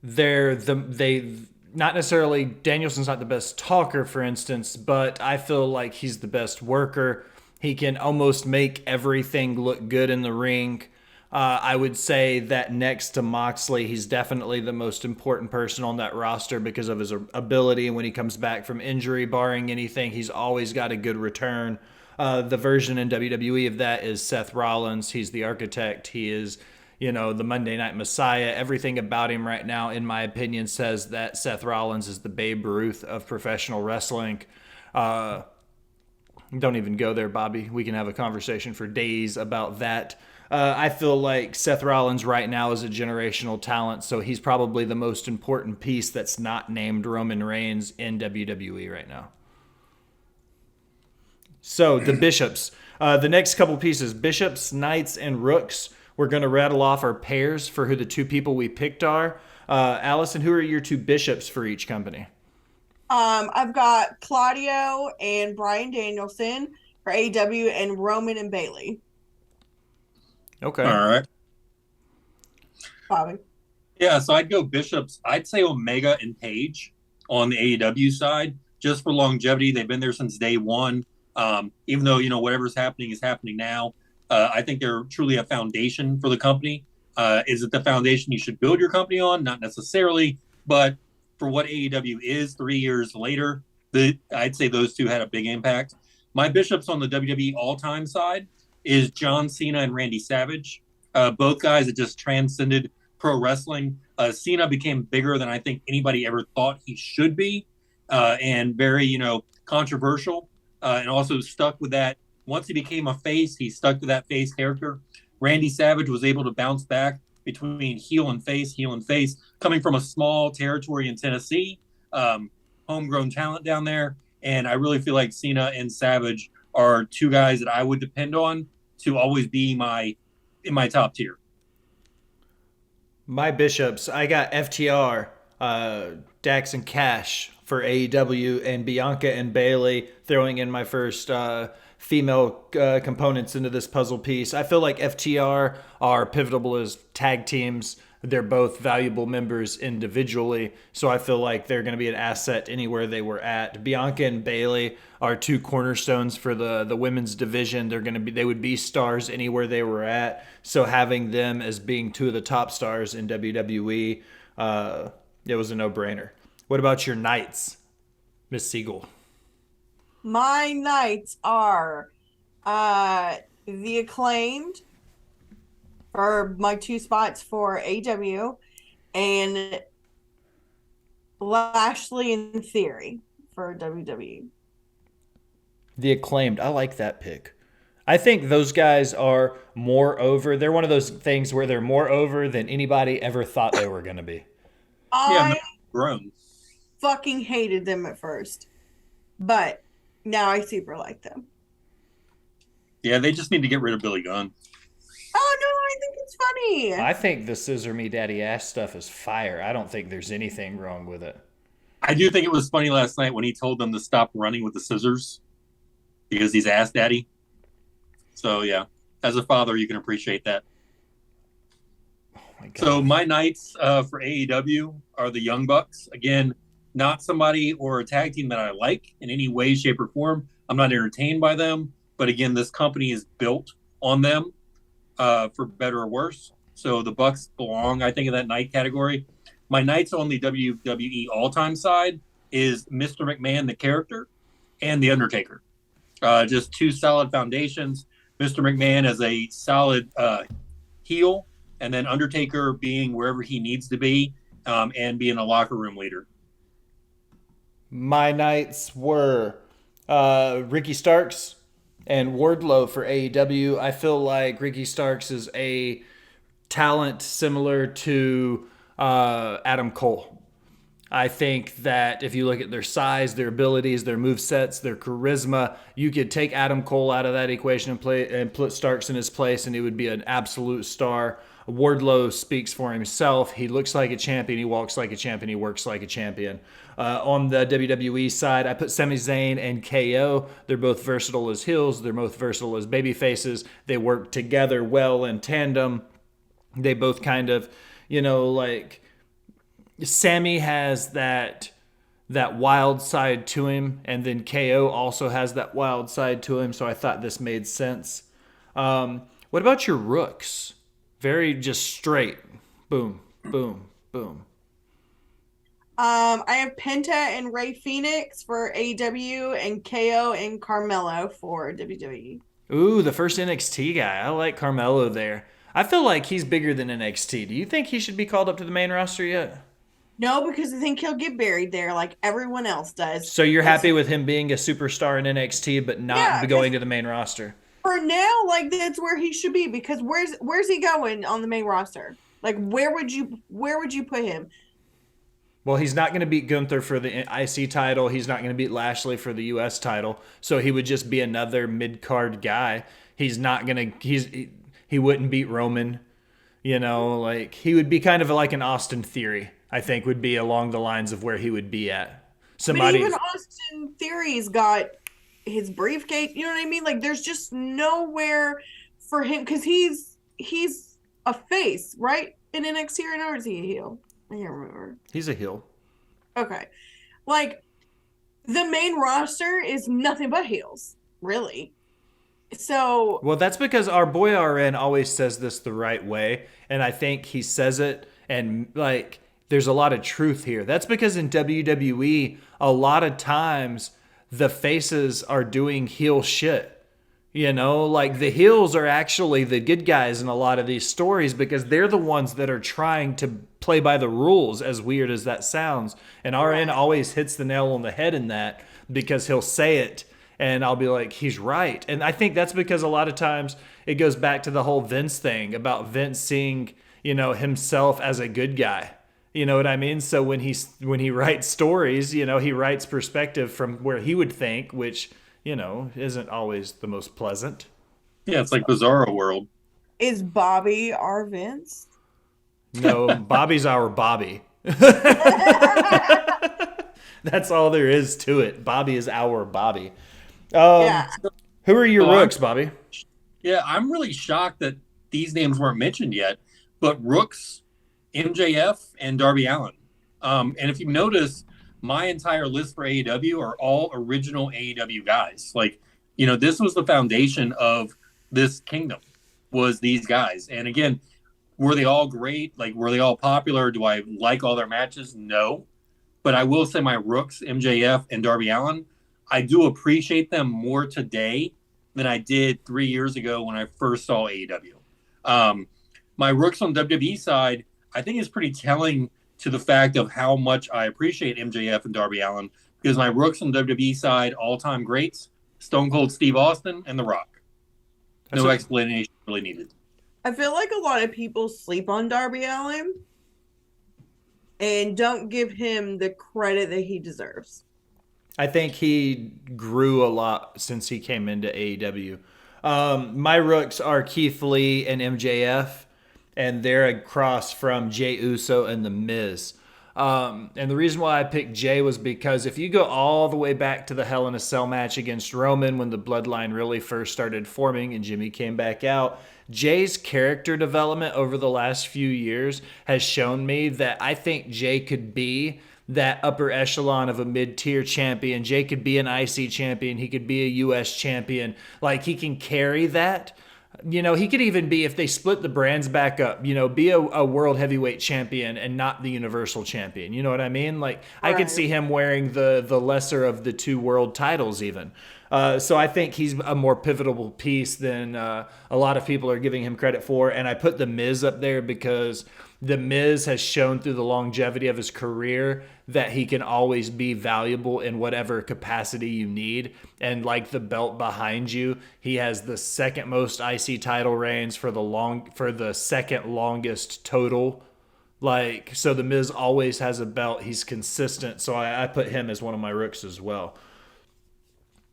they not necessarily Danielson's not the best talker, for instance, but I feel like he's the best worker. He can almost make everything look good in the ring. I would say that next to Moxley, he's definitely the most important person on that roster because of his ability. When he comes back from injury, barring anything, he's always got a good return. The version in WWE of that is Seth Rollins. He's the architect. He is, the Monday Night Messiah. Everything about him right now, in my opinion, says that Seth Rollins is the Babe Ruth of professional wrestling. Don't even go there, Bobby. We can have a conversation for days about that. I feel like Seth Rollins right now is a generational talent, so he's probably the most important piece that's not named Roman Reigns in WWE right now. So the bishops, the next couple pieces, bishops, knights, and rooks. We're going to rattle off our pairs for who the two people we picked are. Allison, who are your two bishops for each company? I've got Claudio and Bryan Danielson for AEW and Roman and Bailey. Okay. All right. Bobby. Yeah, so I'd go bishops. I'd say Omega and Page on the AEW side, just for longevity. They've been there since day one. Even though, whatever's happening is happening now. I think they're truly a foundation for the company. Is it the foundation you should build your company on? Not necessarily, but for what AEW is 3 years later, I'd say those two had a big impact. My bishops on the WWE all-time side is John Cena and Randy Savage. Both guys that just transcended pro wrestling. Cena became bigger than I think anybody ever thought he should be, and very, controversial, and also stuck with that. Once he became a face, he stuck to that face character. Randy Savage was able to bounce back between heel and face, coming from a small territory in Tennessee, homegrown talent down there. And I really feel like Cena and Savage are two guys that I would depend on to always be in my top tier. My bishops, I got FTR, Dax and Cash for AEW, and Bianca and Bailey throwing in my first female components into this puzzle piece. I feel like FTR are pivotal as tag teams. They're both valuable members individually, so I feel like they're going to be an asset anywhere they were at. Bianca and Bailey are two cornerstones for the women's division. They would be stars anywhere they were at. So having them as being two of the top stars in WWE, it was a no-brainer. What about your Knights, Miss Siegel? My Knights are the Acclaimed for my two spots for AEW, and Lashley and Theory for WWE. The Acclaimed. I like that pick. I think those guys are more over. They're one of those things where they're more over than anybody ever thought they were going to be. I grown. fucking hated them at first, but now I super like them. Yeah, they just need to get rid of Billy Gunn. Oh, no, I think it's funny. I think the Scissor Me Daddy Ass stuff is fire. I don't think there's anything wrong with it. I do think it was funny last night when he told them to stop running with the scissors because he's Ass Daddy. So yeah, as a father, you can appreciate that. Oh my So God. my nights for AEW are the Young Bucks. Again, not somebody or a tag team that I like in any way, shape, or form. I'm not entertained by them. But again, this company is built on them, for better or worse. So the Bucks belong, I think, in that night category. My nights on the WWE all-time side is Mr. McMahon, the character, and The Undertaker. Just two solid foundations. Mr. McMahon as a solid heel, and then Undertaker being wherever he needs to be, and being a locker room leader. My nights were Ricky Starks and Wardlow for AEW. I feel like Ricky Starks is a talent similar to Adam Cole. I think that if you look at their size, their abilities, their move sets, their charisma, you could take Adam Cole out of that equation and put Starks in his place, and he would be an absolute star. Wardlow speaks for himself. He looks like a champion. He walks like a champion. He works like a champion. On the WWE side, I put Sami Zayn and KO. They're both versatile as heels. They're both versatile as baby faces. They work together well in tandem. They both kind of, like Sammy has that wild side to him, and then KO also has that wild side to him. So I thought this made sense. What about your Rooks? Very just straight, boom, boom, boom. I have Penta and Ray Phoenix for AEW and KO and Carmelo for WWE. Ooh, the first NXT guy. I like Carmelo there. I feel like he's bigger than NXT. Do you think he should be called up to the main roster yet? No, because I think he'll get buried there like everyone else does. So you're happy with him being a superstar in NXT, but not Yeah, going to the main roster? for now, like that's where he should be because where's he going on the main roster? Like where would you put him? Well, he's not going to beat Gunther for the IC title. He's not going to beat Lashley for the US title. So he would just be another mid card guy. He's not going to. He wouldn't beat Roman. Like he would be kind of like an Austin Theory. I think would be along the lines of where he would be at. But Somebody. even Austin Theory's got his briefcase. You know what I mean? Like there's just nowhere for him because he's a face, right? In NXT right now, or is he a heel? I can't remember. He's a heel. Okay. Like the main roster is nothing but heels, really. So Well, that's because our boy RN always says this the right way, and I think he says it, and like there's a lot of truth here. That's because in WWE, a lot of times the faces are doing heel shit. Like the heels are actually the good guys in a lot of these stories because they're the ones that are trying to play by the rules, as weird as that sounds. And RN always hits the nail on the head in that because he'll say it and I'll be like, he's right. And I think that's because a lot of times it goes back to the whole Vince thing about Vince seeing, himself as a good guy. You know what I mean? So when he writes stories, he writes perspective from where he would think, which isn't always the most pleasant. Yeah, it's like Bizarro World. is Bobby our Vince? No, Bobby's our Bobby. That's all there is to it. Bobby is our Bobby. Yeah. Who are your So Rooks, Bobby? Yeah, I'm really shocked that these names weren't mentioned yet. But Rooks, MJF, and Darby Allin. And if you notice, my entire list for AEW are all original AEW guys. Like, this was the foundation of this kingdom, was these guys. And again, were they all great? Like, were they all popular? Do I like all their matches? No. But I will say my Rooks, MJF, and Darby Allin, I do appreciate them more today than I did 3 years ago when I first saw AEW. My Rooks on WWE side, I think is pretty telling to the fact of how much I appreciate MJF and Darby Allin, because my Rooks on WWE side, all-time greats, Stone Cold Steve Austin and The Rock. No explanation really needed. I feel like a lot of people sleep on Darby Allin and don't give him the credit that he deserves. I think he grew a lot since he came into AEW. My Rooks are Keith Lee and MJF, and they're across from Jey Uso and The Miz. And the reason why I picked Jay was because if you go all the way back to the Hell in a Cell match against Roman when the bloodline really first started forming and Jimmy came back out, Jay's character development over the last few years has shown me that I think Jay could be that upper echelon of a mid-tier champion. Jay could be an IC champion. He could be a US champion. Like, he can carry that. You know, he could even be, if they split the brands back up, you know, be a world heavyweight champion and not the universal champion. You know what I mean? Like, I could see him wearing the lesser of the two world titles even. So I think he's a more pivotal piece than a lot of people are giving him credit for. And I put The Miz up there because The Miz has shown through the longevity of his career that he can always be valuable in whatever capacity you need. And like the belt behind you, he has the second most IC title reigns for the second longest total. Like, so The Miz always has a belt. He's consistent. So I put him as one of my rooks as well.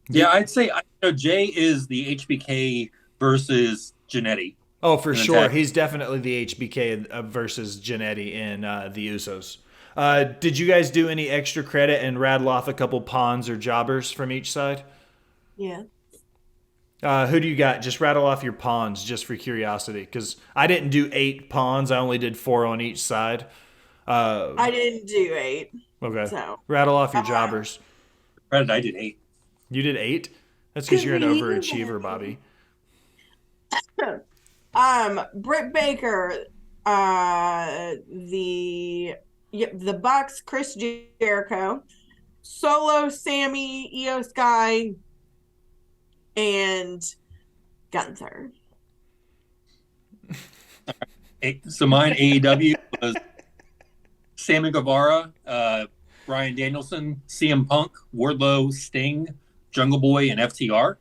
Yeah, I'd say Jay is the HBK versus Jannetty. Oh, for sure. He's definitely the HBK versus Jannetty in the Usos. Did you guys do any extra credit and rattle off a couple pawns or jobbers from each side? Yeah. Who do you got? Just rattle off your pawns just for curiosity. Because I didn't do 8 pawns. I only did 4 on each side. I didn't do 8. Okay. So rattle off your jobbers. Credit, I did 8. You did 8? That's because you're an overachiever, Bobby. Britt Baker, the Bucks, Chris Jericho, Solo, Sammy, Io Sky, and Gunther. So mine AEW was Sammy Guevara, Bryan Danielson, CM Punk, Wardlow, Sting, Jungle Boy, and FTR.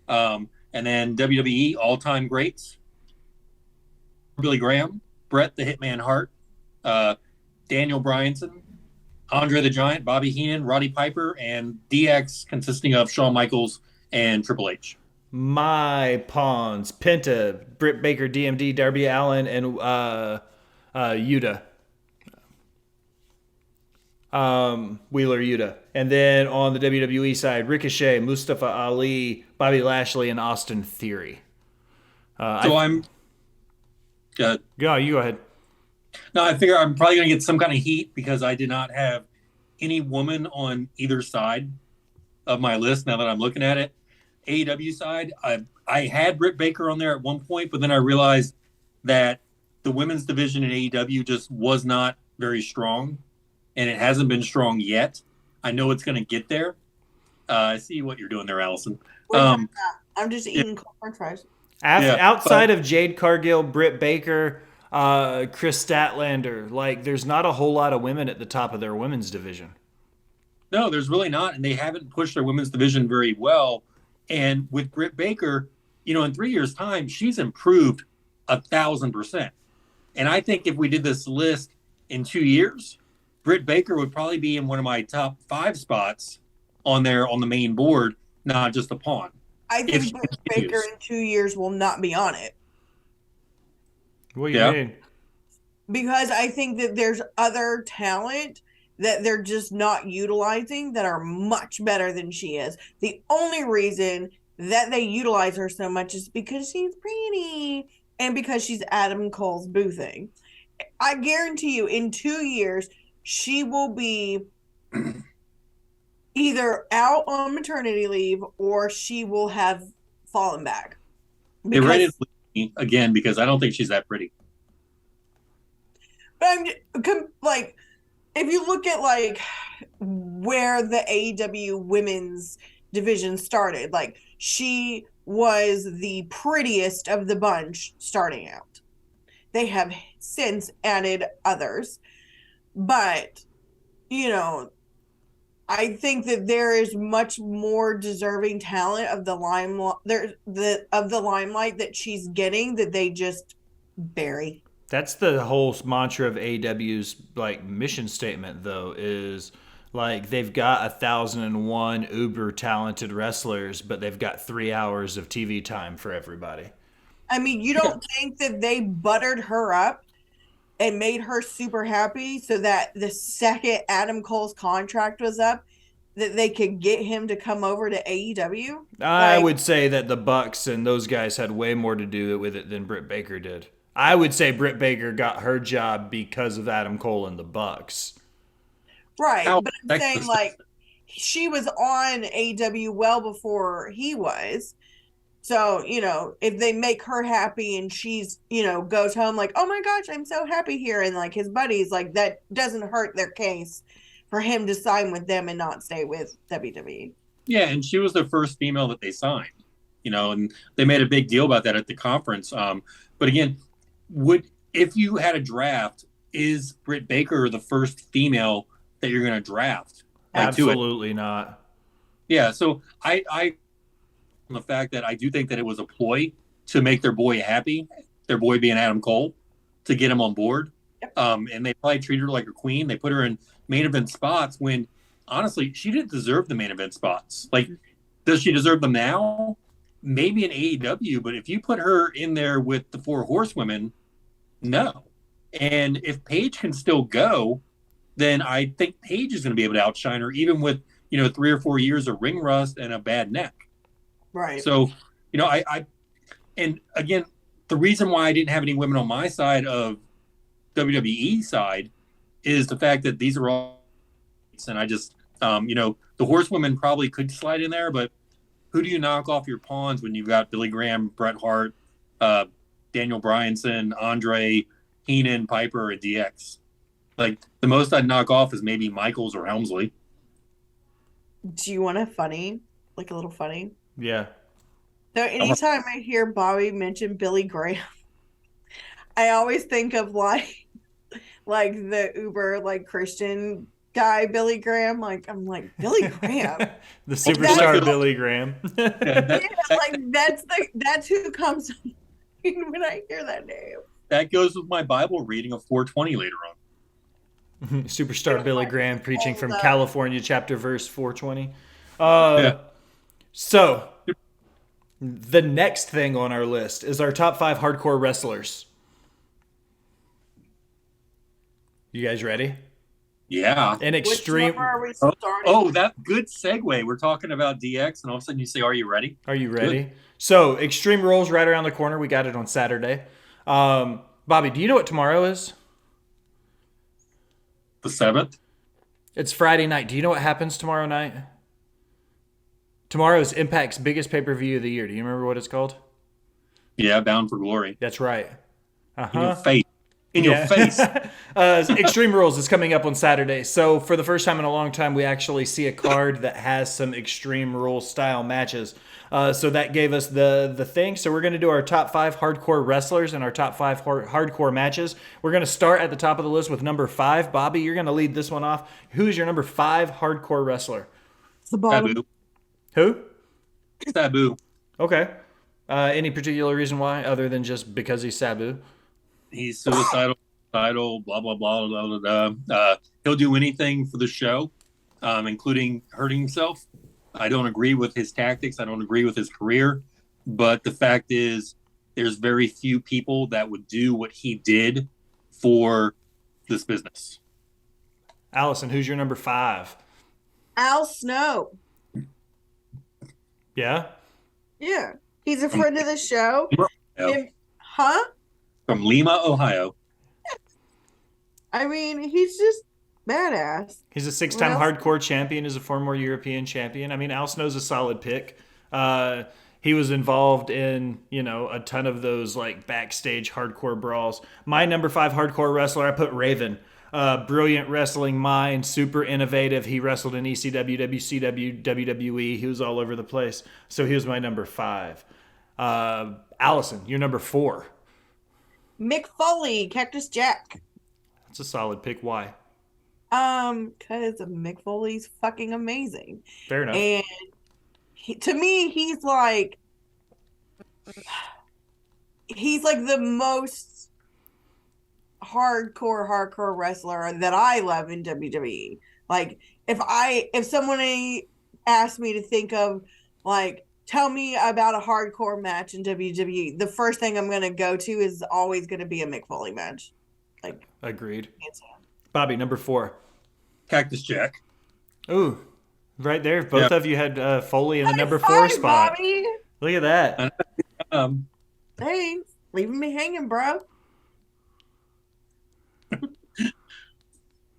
And then WWE all-time greats: Billy Graham, Bret the Hitman Hart, Daniel Bryanson, Andre the Giant, Bobby Heenan, Roddy Piper, and DX consisting of Shawn Michaels and Triple H. My pawns: Penta, Britt Baker, DMD, Darby Allin, and Yuta. Wheeler Yuta. And then on the WWE side, Ricochet, Mustafa Ali, Bobby Lashley, and Austin Theory. I'm... you go ahead. No, I figure I'm probably going to get some kind of heat because I did not have any woman on either side of my list now that I'm looking at it. AEW side, I had Britt Baker on there at one point, but then I realized that the women's division in AEW just was not very strong, and it hasn't been strong yet. I know it's going to get there. I see what you're doing there, Allison. I'm just eating French fries. Outside of Jade Cargill, Britt Baker, Chris Statlander, like there's not a whole lot of women at the top of their women's division. No, there's really not, and they haven't pushed their women's division very well. And with Britt Baker, in 3 years' time, she's improved 1,000%. And I think if we did this list in 2 years, Britt Baker would probably be in one of my top 5 spots on there on the main board, not just a pawn. I think Britt Baker in 2 years will not be on it. What do you mean? Because I think that there's other talent that they're just not utilizing that are much better than she is. The only reason that they utilize her so much is because she's pretty and because she's Adam Cole's boo thing. I guarantee you in 2 years, she will be either out on maternity leave or she will have fallen back. They ready to leave me again because I don't think she's that pretty. But I'm like, if you look at like where the AEW women's division started, like she was the prettiest of the bunch starting out. They have since added others, but I think that there is much more deserving talent of the limelight that she's getting that they just bury. That's the whole mantra of AEW's like mission statement, though, is like they've got 1,001 uber talented wrestlers, but they've got 3 hours of TV time for everybody. I mean, you don't think that they buttered her up and made her super happy so that the second Adam Cole's contract was up, that they could get him to come over to AEW. I would say that the Bucks and those guys had way more to do with it than Britt Baker did. I would say Britt Baker got her job because of Adam Cole and the Bucks. Right, How but I'm saying sexist. like she was on AEW well before he was. So, if they make her happy and she's, goes home like, oh my gosh, I'm so happy here. And like his buddies, like that doesn't hurt their case for him to sign with them and not stay with WWE. Yeah, and she was the first female that they signed, and they made a big deal about that at the conference. But again, if you had a draft, is Britt Baker the first female that you're going to draft? Absolutely not. Yeah, so I the fact that I do think that it was a ploy to make their boy happy, their boy being Adam Cole, to get him on board. Yep. And they probably treated her like a queen. They put her in main event spots when, honestly, she didn't deserve the main event spots. Like, does she deserve them now? Maybe in AEW, but if you put her in there with the 4 horsewomen, no. And if Paige can still go, then I think Paige is going to be able to outshine her, even with 3 or 4 years of ring rust and a bad neck. Right. So, and again, the reason why I didn't have any women on my side of WWE side is the fact that these are all, and I just, the horsewomen probably could slide in there, but who do you knock off your pawns when you've got Billy Graham, Bret Hart, Daniel Bryanson, Andre, Heenan, Piper, and DX? Like, the most I'd knock off is maybe Michaels or Helmsley. Do you want a funny, like a little funny? Yeah. So anytime I hear Bobby mention Billy Graham, I always think of like the Uber like Christian guy Billy Graham. Like I'm like Billy Graham, The superstar Billy Graham. that's who comes to mind when I hear that name. That goes with my Bible reading of 420 later on. Superstar Billy Graham preaching from California, chapter verse 420. So, the next thing on our list is our top 5 hardcore wrestlers. You guys ready? Yeah. An extreme. Which number are we starting? Oh, that good segue. We're talking about DX, and all of a sudden you say, "Are you ready?" Are you ready? Good. So, Extreme Rules right around the corner. We got it on Saturday. Bobby, do you know what tomorrow is? The 7th. It's Friday night. Do you know what happens tomorrow night? Tomorrow is Impact's biggest pay-per-view of the year. Do you remember what it's called? Yeah, Bound for Glory. That's right. In your face. In your face. Extreme Rules is coming up on Saturday. So for the first time in a long time, we actually see a card that has some Extreme Rules style matches. So that gave us the thing. So we're going to do our top 5 hardcore wrestlers and our top 5 hardcore matches. We're going to start at the top of the list with number 5. Bobby, you're going to lead this one off. Who is your number 5 hardcore wrestler? Sabu. Who? Sabu. Okay. Any particular reason why, other than just because he's Sabu? He's suicidal, blah, blah, blah, blah, blah. He'll do anything for the show, including hurting himself. I don't agree with his tactics. I don't agree with his career. But the fact is, there's very few people that would do what he did for this business. Allison, who's your number 5? Al Snow. Yeah? Yeah. He's a friend of the show. Huh? From Lima, Ohio. I mean, he's just badass. He's a 6-time hardcore champion. He's a former European champion. I mean, Al Snow's a solid pick. He was involved in, a ton of those like backstage hardcore brawls. My number 5 hardcore wrestler, I put Raven. Brilliant wrestling mind, super innovative. He wrestled in ECW, WCW, WWE. He was all over the place. So he was my number 5. Allison, you're number 4. Mick Foley, Cactus Jack. That's a solid pick. Why? Because Mick Foley's fucking amazing. Fair enough. And to me, he's like the most hardcore wrestler that I love in WWE. Like if someone asked me to think of like, tell me about a hardcore match in WWE, the first thing I'm going to go to is always going to be a Mick Foley match. Like, Agreed. hands down. Bobby, number 4. Cactus Jack. Ooh, right there. Yeah. Both of you had Foley in the number 4 Five, spot. Bobby. Look at that. Um, Thanks. Leaving me hanging, bro.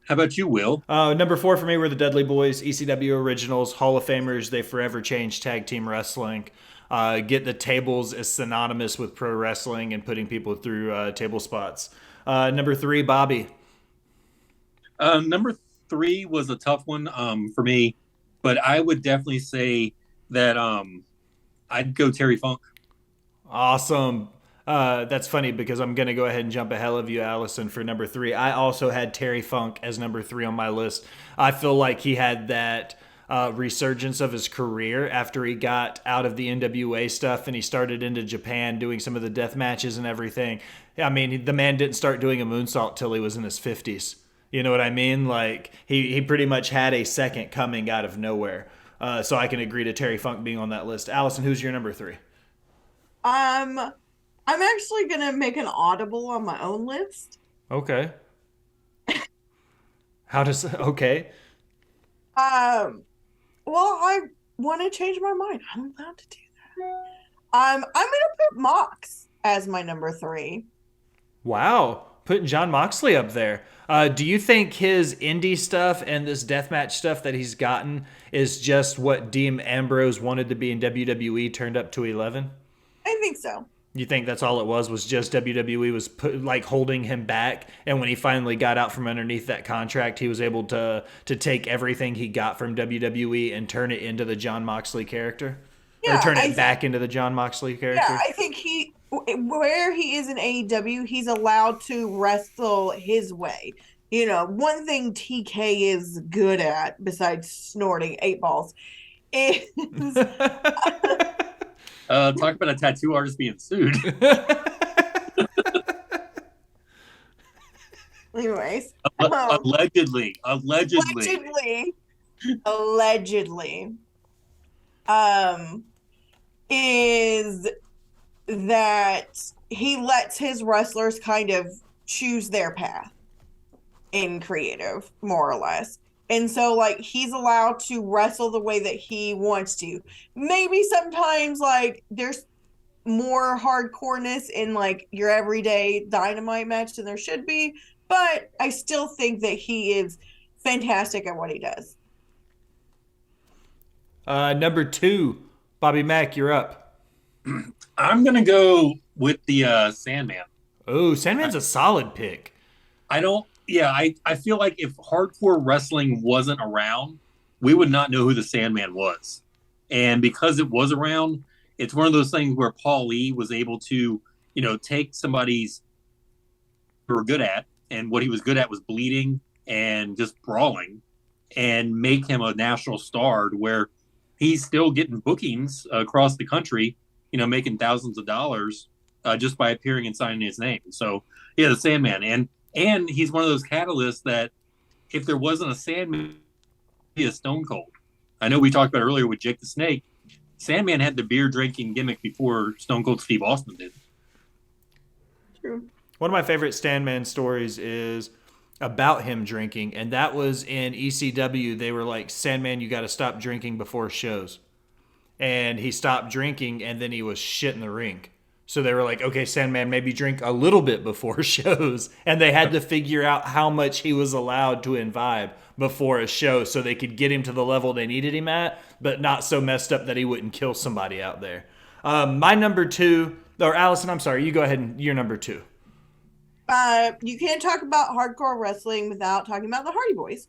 how about you, Will? Number 4 for me were the Dudley Boys, ECW Originals, Hall of Famers. They forever changed tag team wrestling. Get the tables is synonymous with pro wrestling and putting people through table spots. Number 3, Bobby. Number 3 was a tough one for me, but I would definitely say that I'd go Terry Funk. Awesome. That's funny because I'm going to go ahead and jump ahead of you, Allison, for number 3. I also had Terry Funk as number 3 on my list. I feel like he had that resurgence of his career after he got out of the NWA stuff and he started into Japan doing some of the death matches and everything. I mean, the man didn't start doing a moonsault till he was in his 50s. You know what I mean? Like, he pretty much had a second coming out of nowhere. So I can agree to Terry Funk being on that list. Allison, who's your number 3? I'm actually gonna make an audible on my own list. Okay. Okay. Well, I want to change my mind. I'm allowed to do that. I'm gonna put Mox as my number 3. Wow. Putting John Moxley up there. Do you think his indie stuff and this deathmatch stuff that he's gotten is just what Dean Ambrose wanted to be in WWE turned up to 11? I think so. You think that's all it was just WWE was holding him back, and when he finally got out from underneath that contract, he was able to take everything he got from WWE and turn it into the John Moxley character? Yeah, or turn it back into the John Moxley character? Yeah, I think where he is in AEW, he's allowed to wrestle his way. You know, one thing TK is good at, besides snorting 8 balls, is Talk about a tattoo artist being sued. anyways. Allegedly. Is that he lets his wrestlers kind of choose their path in creative, more or less. And so, like, he's allowed to wrestle the way that he wants to. Maybe sometimes, like, there's more hardcoreness in, like, your everyday Dynamite match than there should be. But I still think that he is fantastic at what he does. Number 2, Bobby Mack, you're up. I'm going to go with the Sandman. Oh, Sandman's a solid pick. I feel like if hardcore wrestling wasn't around, we would not know who the Sandman was. And because it was around, it's one of those things where Paul Lee was able to, take somebody's who were good at, and what he was good at was bleeding and just brawling, and make him a national star to where he's still getting bookings across the country, making thousands of dollars just by appearing and signing his name. So, yeah, the Sandman. And he's one of those catalysts that if there wasn't a Sandman, he'd be a Stone Cold. I know we talked about earlier with Jake the Snake. Sandman had the beer drinking gimmick before Stone Cold Steve Austin did. True. One of my favorite Sandman stories is about him drinking, and that was in ECW. They were like, Sandman, you got to stop drinking before shows. And he stopped drinking, and then he was shit in the ring. So they were like, okay, Sandman, maybe drink a little bit before shows. And they had to figure out how much he was allowed to imbibe before a show so they could get him to the level they needed him at, but not so messed up that he wouldn't kill somebody out there. My number 2, or Allison, I'm sorry, you go ahead and you're number 2. You can't talk about hardcore wrestling without talking about the Hardy Boys.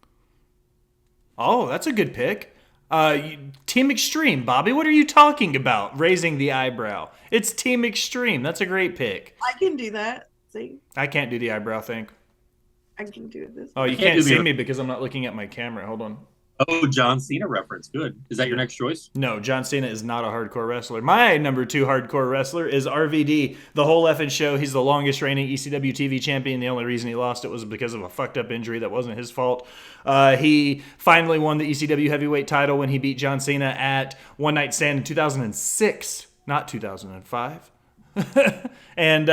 Oh, that's a good pick. Team Extreme, Bobby, what are you talking about? Raising the eyebrow. It's Team Extreme. That's a great pick. I can do that. See? I can't do the eyebrow thing. I can do this. Oh, you can't see me because I'm not looking at my camera. Hold on. Oh, John Cena reference. Good. Is that your next choice? No, John Cena is not a hardcore wrestler. My number 2 hardcore wrestler is RVD. The whole effing show, he's the longest reigning ECW TV champion. The only reason he lost it was because of a fucked up injury that wasn't his fault. He finally won the ECW heavyweight title when he beat John Cena at One Night Stand in 2006, not 2005. And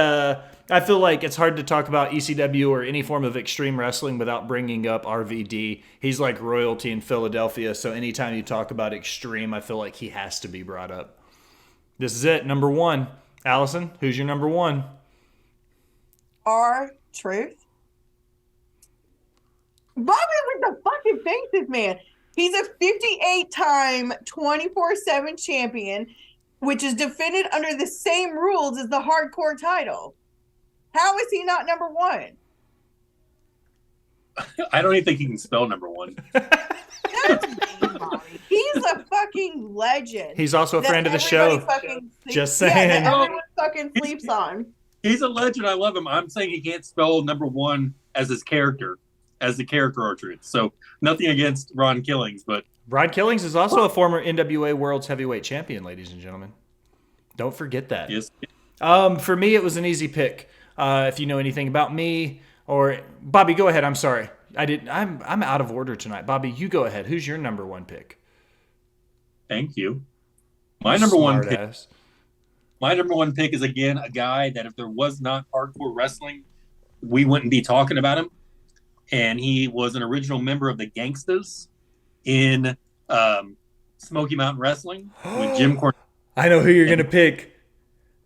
I feel like it's hard to talk about ECW or any form of extreme wrestling without bringing up RVD. He's like royalty in Philadelphia, so anytime you talk about extreme, I feel like he has to be brought up. This is it, number one. Allison, who's your number one? R-Truth. Bobby with the fucking faces, man. He's a 58-time 24/7 champion, which is defended under the same rules as the hardcore title. How is he not number one? I don't even think he can spell number one. That's mean, Bobby. He's a fucking legend. He's also a that friend of the everybody show. fucking Just Yeah, saying. that everyone fucking sleeps on. He's a legend. I love him. I'm saying he can't spell number one as his character, as the character R-Truth. So nothing against Ron Killings, but Rod Killings is also a former NWA World's Heavyweight Champion, ladies and gentlemen. Don't forget that. yes. For me, it was an easy pick. If you know anything about me, or Bobby, go ahead. I'm sorry, I'm out of order tonight. Bobby, you go ahead. Who's your number one pick? Thank you. My number one Smart pick. ass. My number one pick is again a guy that if there was not hardcore wrestling, we wouldn't be talking about him. And he was an original member of the Gangstas in Smoky Mountain Wrestling with Jim Cornette. I know who you're gonna pick.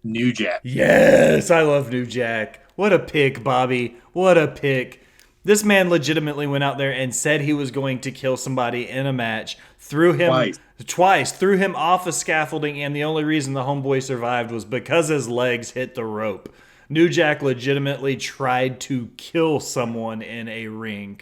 New Jack. Yes, I love New Jack. What a pick, Bobby. What a pick. This man legitimately went out there and said he was going to kill somebody in a match. Threw him twice. Threw him off a scaffolding, and the only reason the homeboy survived was because his legs hit the rope. New Jack legitimately tried to kill someone in a ring.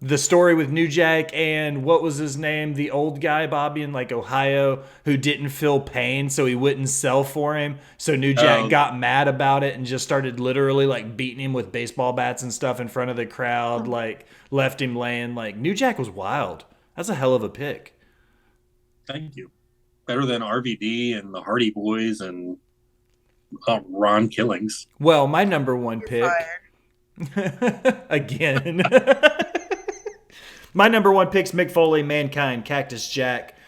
The story with New Jack and what was his name? The old guy, Bobby, in like Ohio, who didn't feel pain, so he wouldn't sell for him. So New Jack got mad about it and just started literally like beating him with baseball bats and stuff in front of the crowd, like left him laying. Like New Jack was wild. That's a hell of a pick. Thank you. Better than RVD and the Hardy Boys and Ron Killings. Well, my number one You're pick again. My number one pick's Mick Foley, Mankind, Cactus Jack.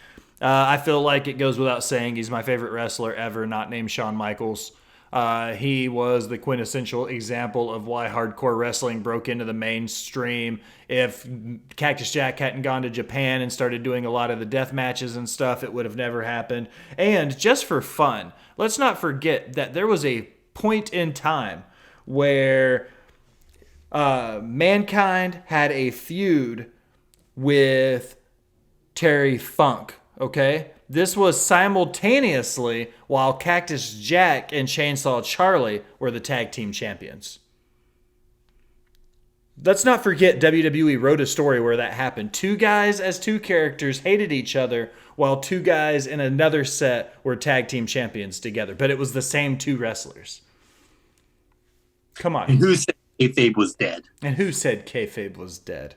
I feel like it goes without saying he's my favorite wrestler ever, not named Shawn Michaels. He was the quintessential example of why hardcore wrestling broke into the mainstream. If Cactus Jack hadn't gone to Japan and started doing a lot of the death matches and stuff, it would have never happened. And just for fun, let's not forget that there was a point in time where Mankind had a feud with Terry Funk, okay? This was simultaneously while Cactus Jack and Chainsaw Charlie were the tag team champions. Let's not forget WWE wrote a story where that happened. Two guys as two characters hated each other while two guys in another set were tag team champions together. But it was the same two wrestlers. Come on. And who said kayfabe was dead? And who said kayfabe was dead?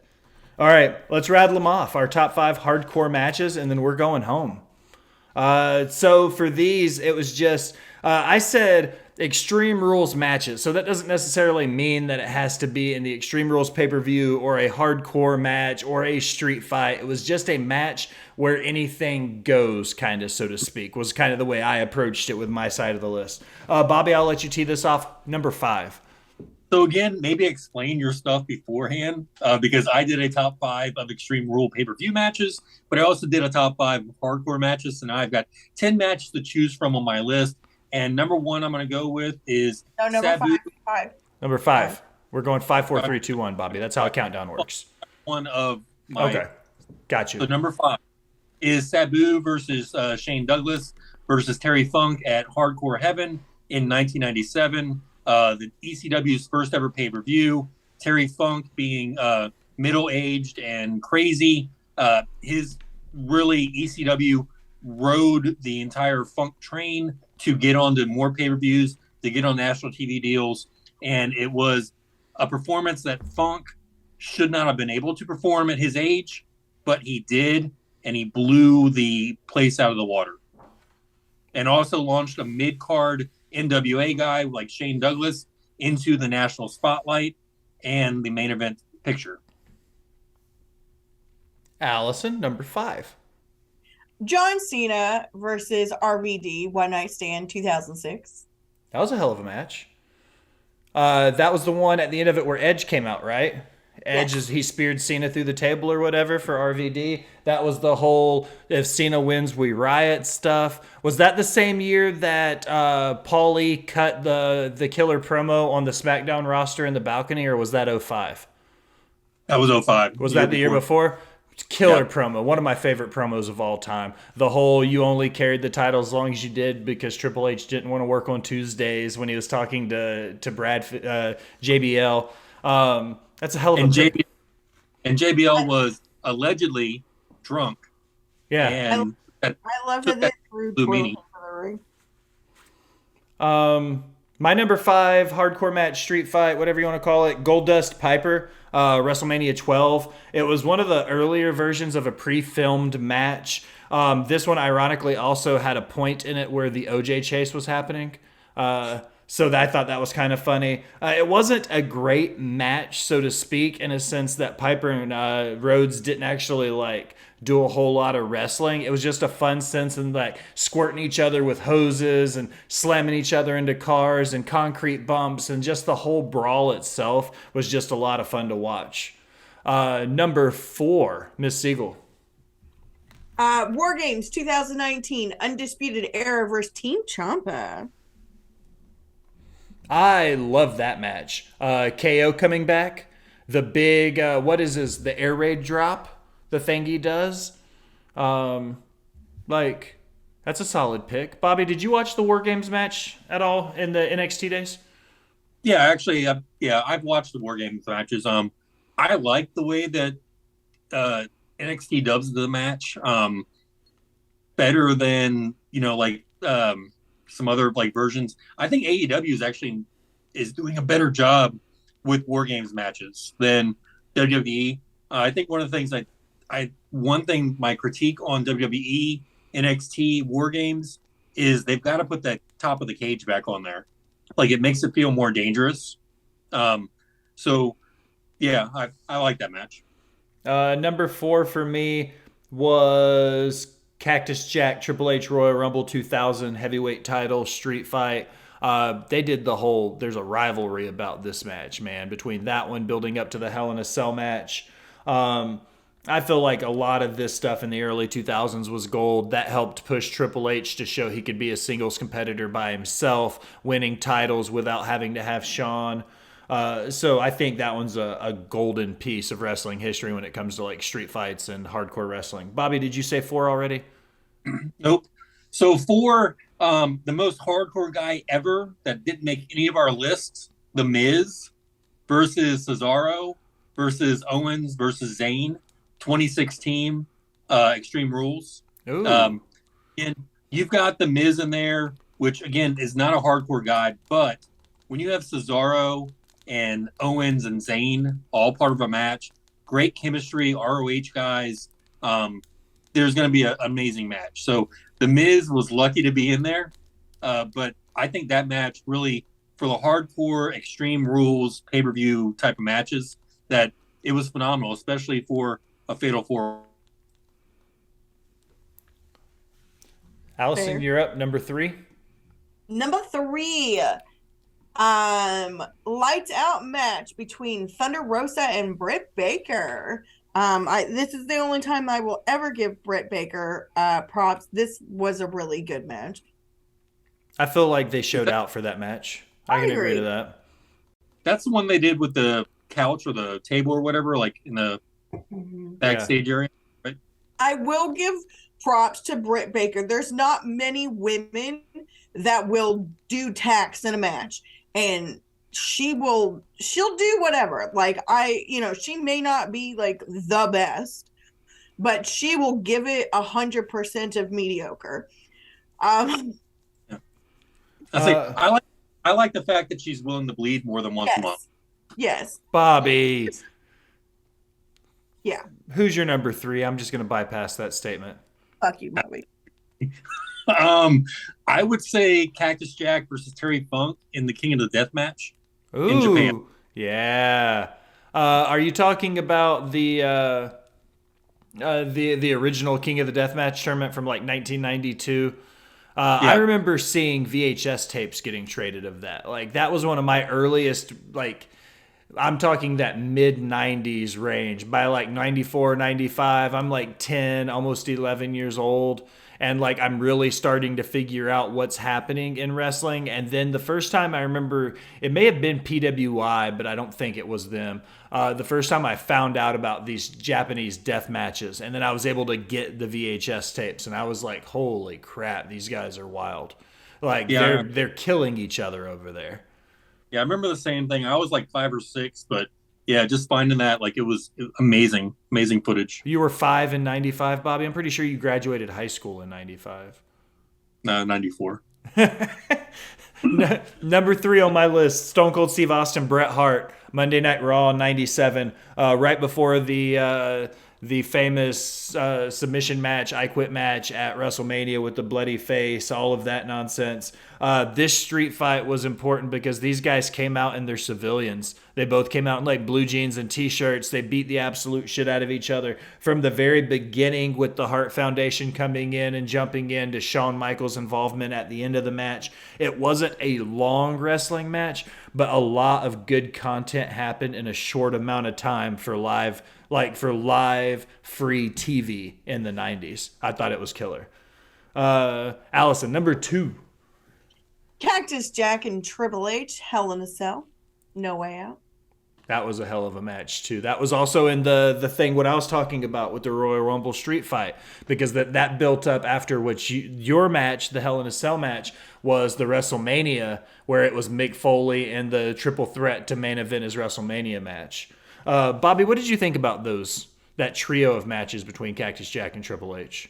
All right, let's rattle them off. Our top 5 hardcore matches, and then we're going home. So for these, it was just, I said Extreme Rules matches. So that doesn't necessarily mean that it has to be in the Extreme Rules pay-per-view or a hardcore match or a street fight. It was just a match where anything goes, kind of, so to speak, was kind of the way I approached it with my side of the list. Bobby, I'll let you tee this off. Number 5. So again, maybe explain your stuff beforehand, because I did a top 5 of Extreme Rule pay-per-view matches, but I also did a top 5 of hardcore matches, and I've got 10 matches to choose from on my list. And number 1 I'm going to go with is number Sabu. 5. Number 5. We're going 5, 4, 3, 2, 1, Bobby. That's how a countdown works. One of my. Okay, got you. So number 5 is Sabu versus Shane Douglas versus Terry Funk at Hardcore Heaven in 1997. The ECW's first ever pay-per-view. Terry Funk being middle-aged and crazy. His really ECW rode the entire Funk train to get onto more pay-per-views, to get on national TV deals. And it was a performance that Funk should not have been able to perform at his age, but he did, and he blew the place out of the water. And also launched a mid-card NWA guy like Shane Douglas into the national spotlight and the main event picture. Allison, number 5. John Cena versus RVD One Night Stand 2006. That was a hell of a match. That was the one at the end of it where Edge came out, right? Edge Yes. is he speared Cena through the table or whatever for RVD. That was the whole if Cena wins we riot stuff. Was that the same year that Paulie cut the killer promo on the SmackDown roster in the balcony, or was that '05? That was '05. Was that the year before? Yeah. Killer promo. One of my favorite promos of all time. The whole you only carried the title as long as you did because Triple H didn't want to work on Tuesdays when he was talking to Brad JBL. That's a hell of a And pick. JBL was allegedly drunk Yeah. and that I love took that they that threw blue toilet meanie. paper in the ring. My number 5 hardcore match, street fight, whatever you want to call it, Goldust Piper, WrestleMania 12. It was one of the earlier versions of a pre-filmed match. This one, ironically, also had a point in it where the OJ chase was happening. I thought that was kind of funny. It wasn't a great match, so to speak, in a sense that Piper and Rhodes didn't actually like do a whole lot of wrestling. It was just a fun sense and like squirting each other with hoses and slamming each other into cars and concrete bumps, and just the whole brawl itself was just a lot of fun to watch. Number 4, Miss Siegel. War Games 2019 Undisputed Era versus Team Ciampa. I love that match. KO coming back. The big, what is this? The air raid drop? The thing he does? Um, like, that's a solid pick. Bobby, did you watch the War Games match at all in the NXT days? Yeah, actually, I've watched the War Games matches. I like the way that uh, NXT dubs the match. Better than like some other like versions. I think AEW is doing a better job with War Games matches than WWE. I think one of the things one thing my critique on WWE NXT War Games is they've got to put that top of the cage back on there. Like it makes it feel more dangerous. Um, so yeah, I like that match. Number 4 for me was Cactus Jack Triple H Royal Rumble 2000 heavyweight title street fight. They did the whole. There's a rivalry about this match, man, between that one building up to the Hell in a Cell match. I feel like a lot of this stuff in the early 2000s was gold. That helped push Triple H to show he could be a singles competitor by himself, winning titles without having to have Shawn. So I think that one's a golden piece of wrestling history when it comes to like street fights and hardcore wrestling. Bobby, did you say 4 already? Nope. So for the most hardcore guy ever that didn't make any of our lists, The Miz versus Cesaro versus Owens versus Zayn, 2016 Extreme Rules. Ooh. And you've got The Miz in there, which again is not a hardcore guy, but when you have Cesaro and Owens and Zayn all part of a match, great chemistry, ROH guys. There's going to be an amazing match. So The Miz was lucky to be in there, but I think that match really, for the hardcore Extreme Rules pay-per-view type of matches, that it was phenomenal, especially for a Fatal 4. Allison, Fair. you're up. Number 3. Number 3. Lights out match between Thunder Rosa and Britt Baker. This is the only time I will ever give Britt Baker props. This was a really good match. I feel like they showed out for that match. I can agree to that. That's the one they did with the couch or the table or whatever, like in the backstage area. Right? I will give props to Britt Baker. There's not many women that will do tacks in a match, and she'll do whatever. Like she may not be like the best, but she will give it 100% of mediocre. Yeah. I like the fact that she's willing to bleed more than once a month. Yes. Bobby. Yeah. Who's your number 3? I'm just going to bypass that statement. Fuck you, Bobby. I would say Cactus Jack versus Terry Funk in the King of the Death match Ooh, in Japan. Yeah. Are you talking about the The original King of the Deathmatch tournament from like 1992. I Yeah. remember seeing VHS tapes getting traded of that. Like that was one of my earliest, like I'm talking that mid 90s range. By like 94, 95, I'm like 10, almost 11 years old. And like I'm really starting to figure out what's happening in wrestling. And then the first time I remember, it may have been PWI, but I don't think it was them. The first time I found out about these Japanese death matches, and then I was able to get the VHS tapes, and I was like, "Holy crap, these guys are wild! Like Yeah. they're killing each other over there." Yeah. I remember the same thing. I was like 5 or 6, but yeah, just finding that like it was amazing, amazing footage. You were 5 in '95, Bobby. I'm pretty sure you graduated high school in '95. 94. Number 3 on my list: Stone Cold Steve Austin, Bret Hart, Monday Night Raw '97, right before the famous submission match, I Quit match at WrestleMania with the bloody face, all of that nonsense. This street fight was important because these guys came out in their civilians. They both came out in like blue jeans and t-shirts. They beat the absolute shit out of each other from the very beginning, with the Hart Foundation coming in and jumping in, to Shawn Michaels' involvement at the end of the match. It wasn't a long wrestling match, but a lot of good content happened in a short amount of time for live free TV in the 90s. I thought it was killer. Allison, number 2. Cactus Jack and Triple H, Hell in a Cell, No Way Out. That was a hell of a match too. That was also in the thing what I was talking about with the Royal Rumble street fight, because that built up after which your match, the Hell in a Cell match, was the WrestleMania where it was Mick Foley and the triple threat to main event his WrestleMania match. Bobby, what did you think about that trio of matches between Cactus Jack and Triple H?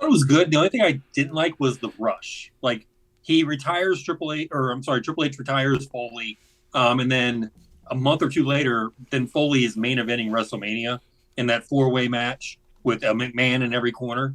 It was good. The only thing I didn't like was the rush. Like he retires Triple H, or I'm sorry, Triple H retires Foley, and then a month or two later, then Foley is main eventing WrestleMania in that 4-way match with a McMahon in every corner.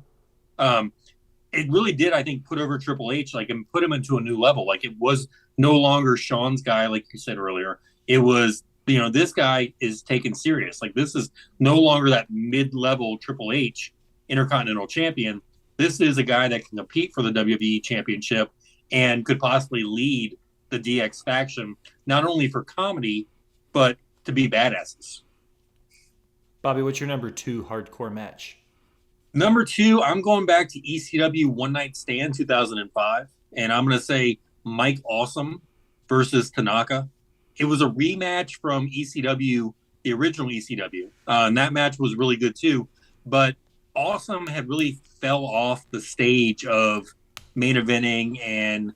It really did, I think, put over Triple H, like, and put him into a new level. Like, it was no longer Sean's guy, like you said earlier. It was, this guy is taken serious. Like, this is no longer that mid-level Triple H Intercontinental Champion. This is a guy that can compete for the WWE Championship and could possibly lead the DX faction, not only for comedy, but to be badasses. Bobby, what's your number 2 hardcore match? Number 2, I'm going back to ECW One Night Stand 2005, and I'm going to say Mike Awesome versus Tanaka. It was a rematch from ECW, the original ECW, and that match was really good too. But Awesome had really fell off the stage of main eventing and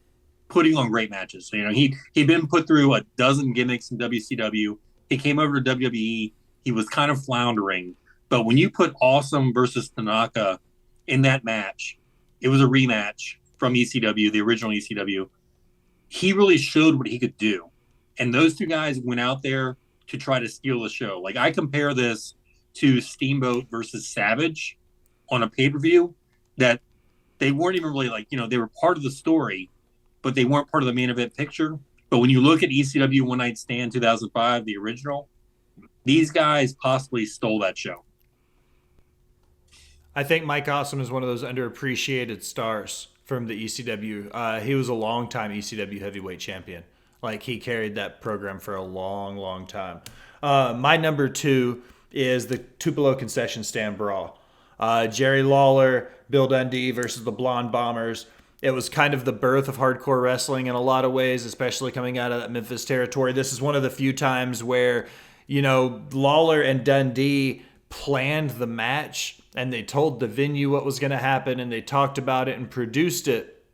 putting on great matches. So, he'd been put through a dozen gimmicks in WCW. He came over to WWE. He was kind of floundering. But when you put Awesome versus Tanaka in that match, it was a rematch from ECW, the original ECW. He really showed what he could do. And those two guys went out there to try to steal the show. Like, I compare this to Steamboat versus Savage on a pay-per-view, that they weren't even really they were part of the story, but they weren't part of the main event picture. But when you look at ECW One Night Stand 2005, the original, these guys possibly stole that show. I think Mike Awesome is one of those underappreciated stars from the ECW. He was a long-time ECW heavyweight champion. Like, he carried that program for a long, long time. My number 2 is the Tupelo concession stand brawl. Jerry Lawler, Bill Dundee versus the Blonde Bombers. It was kind of the birth of hardcore wrestling in a lot of ways, especially coming out of that Memphis territory. This is one of the few times where, Lawler and Dundee planned the match and they told the venue what was going to happen and they talked about it and produced it.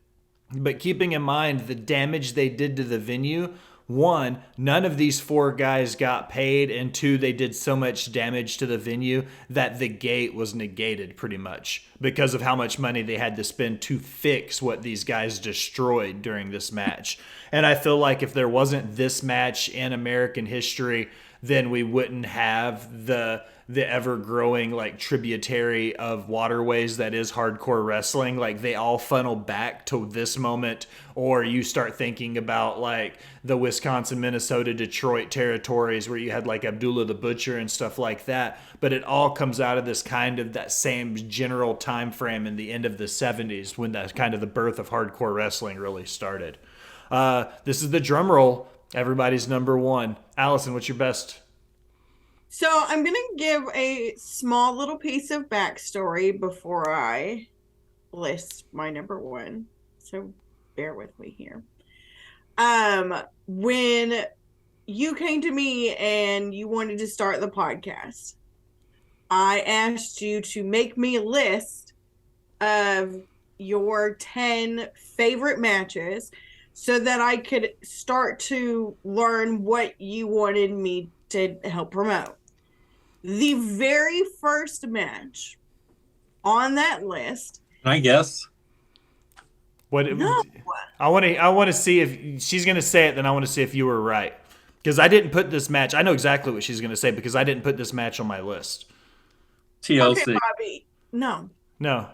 But keeping in mind the damage they did to the venue, 1, none of these 4 guys got paid, and 2, they did so much damage to the venue that the gate was negated pretty much because of how much money they had to spend to fix what these guys destroyed during this match. And I feel like if there wasn't this match in American history, then we wouldn't have the the ever growing like tributary of waterways that is hardcore wrestling, like they all funnel back to this moment. Or you start thinking about like the Wisconsin, Minnesota, Detroit territories where you had like Abdullah the Butcher and stuff like that, but it all comes out of this kind of that same general time frame in the end of the 70s when that kind of the birth of hardcore wrestling really started. This is the drum roll. Everybody's number one. Allison, what's your best? So I'm going to give a small little piece of backstory before I list my number one. So bear with me here. When you came to me and you wanted to start the podcast, I asked you to make me a list of your 10 favorite matches so that I could start to learn what you wanted me to help promote. The very first match on that list. Can I guess? What? No. I want to see if she's going to say it. Then I want to see if you were right, because I didn't put this match. I know exactly what she's going to say because I didn't put this match on my list. TLC. Okay, Bobby. No. No.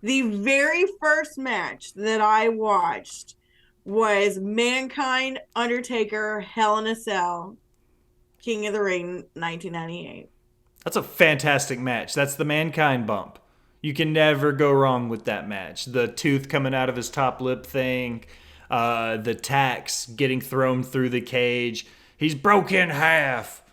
The very first match that I watched was Mankind, Undertaker, Hell in a Cell, King of the Ring, 1998. That's a fantastic match. That's the Mankind bump. You can never go wrong with that match. The tooth coming out of his top lip thing, the tacks getting thrown through the cage. He's broke in half.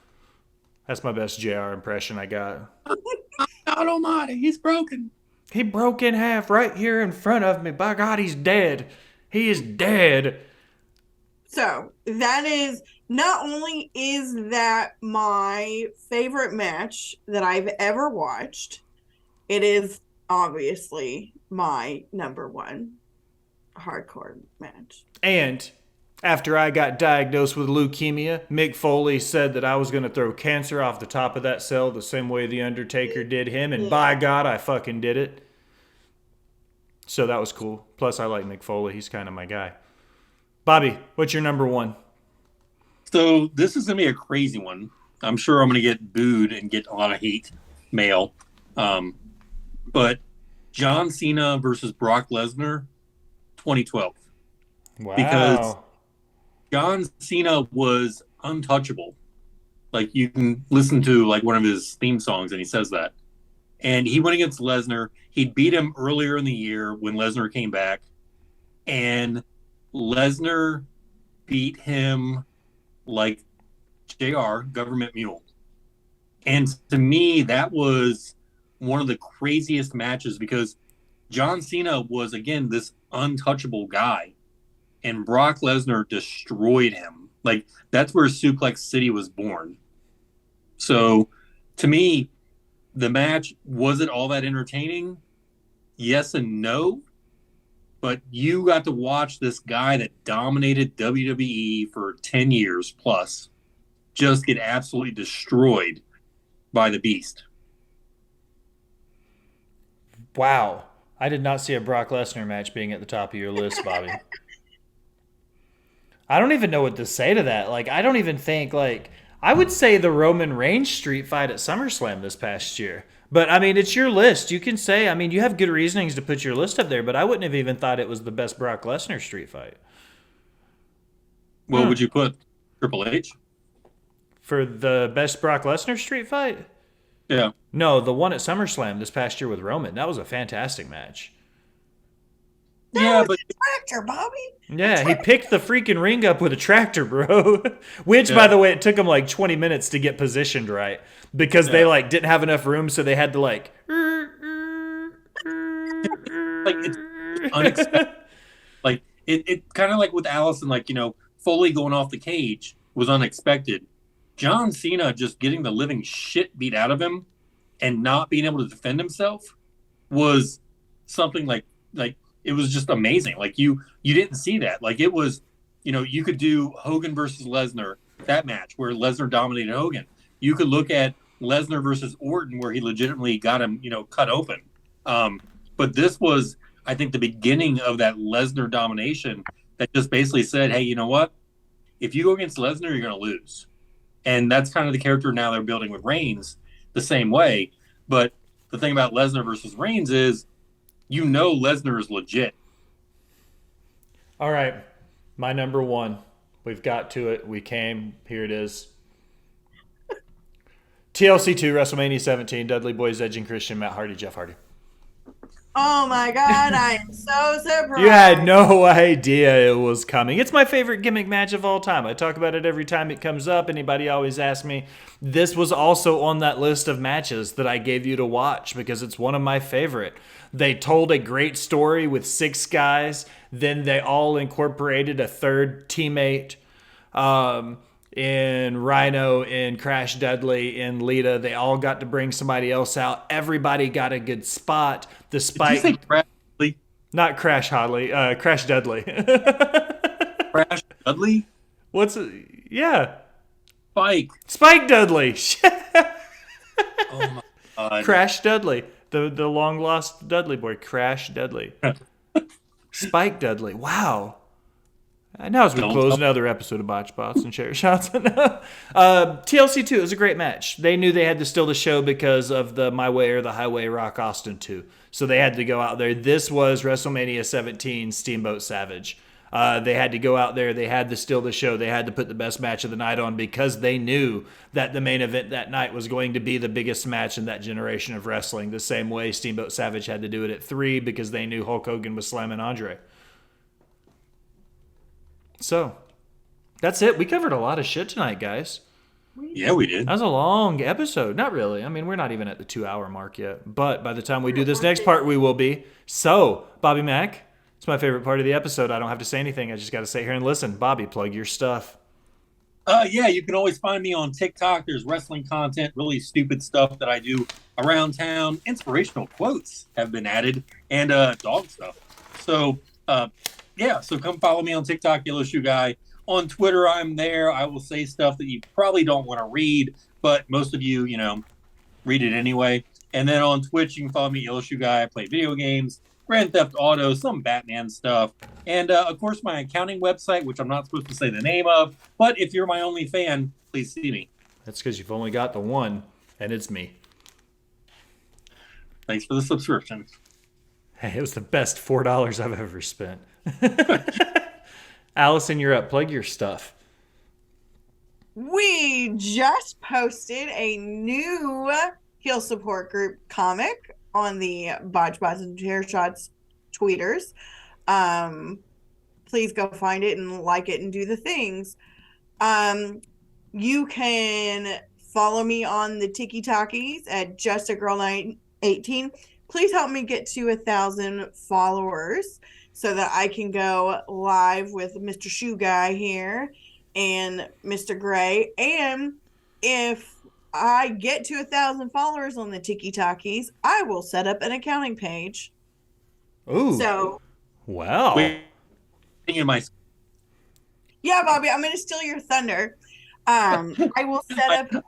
That's my best JR impression I got. God almighty, he's broken. He broke in half right here in front of me. By God, he's dead. He is dead. So that is, not only is that my favorite match that I've ever watched, it is obviously my number one hardcore match. And after I got diagnosed with leukemia, Mick Foley said that I was going to throw cancer off the top of that cell the same way The Undertaker did him. And by God, I fucking did it. So that was cool. Plus, I like Mick Foley. He's kind of my guy. Bobby, what's your number one? So this is going to be a crazy one. I'm sure I'm going to get booed and get a lot of hate mail. But John Cena versus Brock Lesnar, 2012. Wow. Because John Cena was untouchable. Like, you can listen to like one of his theme songs and he says that. And he went against Lesnar. He beat him earlier in the year when Lesnar came back. And Lesnar beat him like JR, government mule. And to me, that was one of the craziest matches because John Cena was, again, this untouchable guy. And Brock Lesnar destroyed him. Like, that's where Suplex City was born. So, to me, the match, was it all that entertaining? Yes and no. But you got to watch this guy that dominated WWE for 10 years plus just get absolutely destroyed by the Beast. Wow. I did not see a Brock Lesnar match being at the top of your list, Bobby. I don't even know what to say to that. Like, I don't even think, like, I would say the Roman Reigns street fight at SummerSlam this past year. But, I mean, it's your list. You can say, I mean, you have good reasonings to put your list up there, but I wouldn't have even thought it was the best Brock Lesnar street fight. What would you put? Triple H? For the best Brock Lesnar street fight? Yeah. No, the one at SummerSlam this past year with Roman. That was a fantastic match. Yeah, but Tractor, Bobby. Yeah, he picked the freaking ring up with a tractor, bro. Which, by the way, it took him like 20 minutes to get positioned right because they like didn't have enough room, so they had to like. like it's unexpected. Like it kind of like with Allison, like, you know, Foley going off the cage was unexpected. John Cena just getting the living shit beat out of him and not being able to defend himself was something like it was just amazing. Like you didn't see that. Like it was, you know, you could do Hogan versus Lesnar, that match where Lesnar dominated Hogan. You could look at Lesnar versus Orton where he legitimately got him, you know, cut open. But this was, I think, the beginning of that Lesnar domination that just basically said, hey, you know what? If you go against Lesnar, you're going to lose. And that's kind of the character now they're building with Reigns the same way. But the thing about Lesnar versus Reigns is, Lesnar is legit. All right. My number one. We've got to it. We came. Here it is. TLC 2, WrestleMania 17, Dudley Boyz, Edge and Christian, Matt Hardy, Jeff Hardy. Oh my God, I am so surprised. You had no idea it was coming. It's my favorite gimmick match of all time. I talk about it every time it comes up. Anybody always asks me. This was also on that list of matches that I gave you to watch because it's one of my favorite. They told a great story with 6 guys. Then they all incorporated a third teammate. In Rhino, in Crash Dudley, in Lita. They all got to bring somebody else out. Everybody got a good spot. The Spike. Did you say Crash Dudley? Not Crash Hodley. Crash Dudley. Crash Dudley? What's it? Yeah. Spike Dudley. Oh my God. Crash Dudley. The long lost Dudley boy. Crash Dudley. Spike Dudley. Wow. Now as we close another episode of Botch Bots and Chair Shots. TLC 2 is a great match. They knew they had to steal the show because of the My Way or the Highway Rock Austin 2. So they had to go out there. This was WrestleMania 17 Steamboat Savage. They had to go out there. They had to steal the show. They had to put the best match of the night on because they knew that the main event that night was going to be the biggest match in that generation of wrestling. The same way Steamboat Savage had to do it at 3 because they knew Hulk Hogan was slamming Andre. So, that's it. We covered a lot of shit tonight, guys. Yeah, we did. That was a long episode. Not really. I mean, we're not even at the 2-hour mark yet. But by the time we do this next part, we will be. So, Bobby Mack, it's my favorite part of the episode. I don't have to say anything. I just got to sit here and listen. Bobby, plug your stuff. Yeah, you can always find me on TikTok. There's wrestling content, really stupid stuff that I do around town. Inspirational quotes have been added, and dog stuff. So, so come follow me on TikTok, Yellow Shoe Guy. On Twitter, I'm there. I will say stuff that you probably don't want to read, but most of you, read it anyway. And then on Twitch, you can follow me, Yellow Shoe Guy. I play video games, Grand Theft Auto, some Batman stuff. And, of course, my accounting website, which I'm not supposed to say the name of. But if you're my only fan, please see me. That's because you've only got the one, and it's me. Thanks for the subscription. Hey, it was the best $4 I've ever spent. Allison, you're up. Plug your stuff. We just posted a new heel support group comic on the Botch Bots and Chair Shots tweeters. Please go find it and like it and do the things. You can follow me on the Tiki Talkies at Just a Girl 18. Please help me get to 1,000 followers so that I can go live with Mr. Shoe Guy here and Mr. Gray. And if I get to 1,000 followers on the Tiki Talkies, I will set up an accounting page. Ooh. So, wow. Yeah, Bobby, I'm going to steal your thunder. I will set up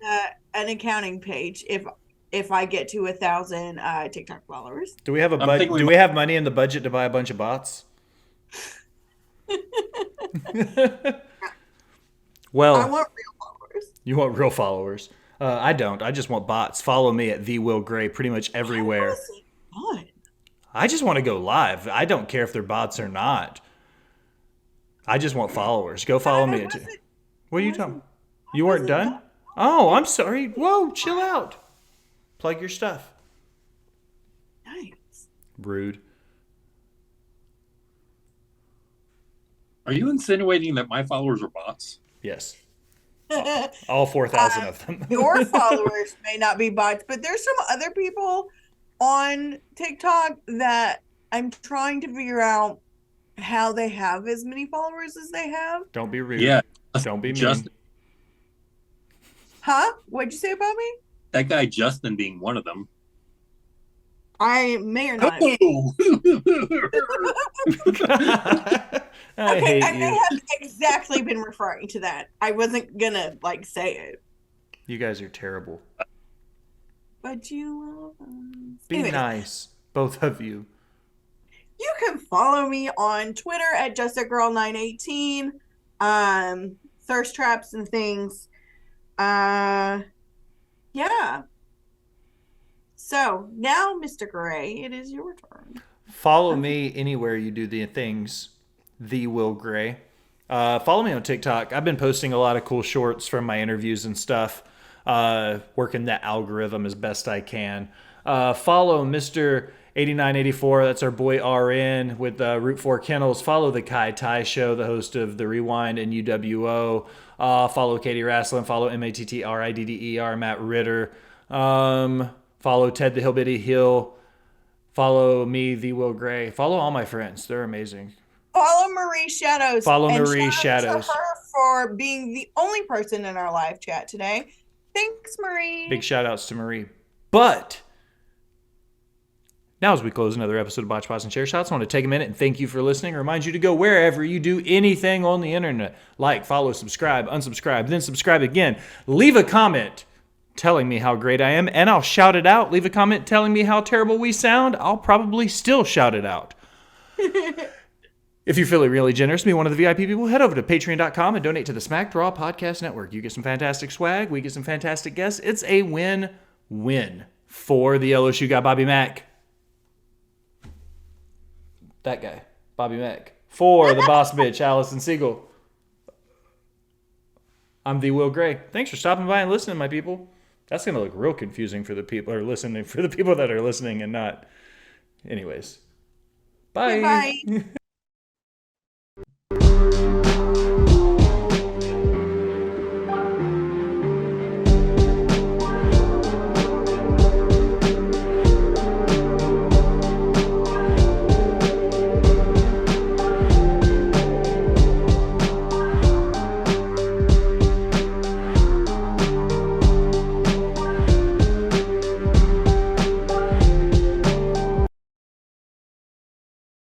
an accounting page if I get to 1,000 TikTok followers. Do we have Do we have money in the budget to buy a bunch of bots? Well, I want real followers. You want real followers? I don't. I just want bots. Follow me at the Will Gray pretty much everywhere. I just want to go live. I don't care if they're bots or not. I just want followers. Go follow me. What are you talking? You weren't done? Oh, I'm sorry. Whoa, chill out. Plug your stuff. Nice. Rude. Are you insinuating that my followers are bots? Yes. All 4,000 of them. Your followers may not be bots, but there's some other people on TikTok that I'm trying to figure out how they have as many followers as they have. Don't be rude. Yeah. Don't be mean. Justin. Huh? What'd you say about me? That guy Justin being one of them. I may or not. Oh! I Okay, hate I you. may have exactly been referring to that. I wasn't gonna say it. You guys are terrible. But you love us. Be Anyways, nice, both of you. you can follow me on Twitter at justagirl918. Thirst traps and things. Yeah. So now, Mr. Gray, it is your turn. Follow me anywhere you do the things. The Will Gray. Follow me on TikTok. I've been posting a lot of cool shorts from my interviews and stuff. Working that algorithm as best I can. Follow Mr. 8984. That's our boy RN with Route 4 Kennels. Follow the Kai Tai Show, the host of The Rewind and UWO. Follow Katie Rasslin. Follow MATTRIDDER, Matt Ritter. Follow Ted the Hillbilly Hill. Follow me, The Will Gray. Follow all my friends. They're amazing. Follow Marie Shadows. Follow and Marie shout out Shadows. to her for being the only person in our live chat today. Thanks, Marie. Big shout outs to Marie. But now as we close another episode of Botched, and Chair Shots, I want to take a minute and thank you for listening. Remind you to go wherever you do anything on the internet. Like, follow, subscribe, unsubscribe, then subscribe again. Leave a comment telling me how great I am, and I'll shout it out. Leave a comment telling me how terrible we sound. I'll probably still shout it out. If you're feeling really generous, be one of the VIP people, head over to patreon.com and donate to the Smack Raw Podcast Network. You get some fantastic swag. We get some fantastic guests. It's a win-win for the LSU guy, Bobby Mack. That guy, Bobby Mack. For the boss bitch, Allison Siegel. I'm the Will Gray. Thanks for stopping by and listening, my people. That's going to look real confusing for the people that are listening, for the people that are listening and not. Anyways. Bye. Bye.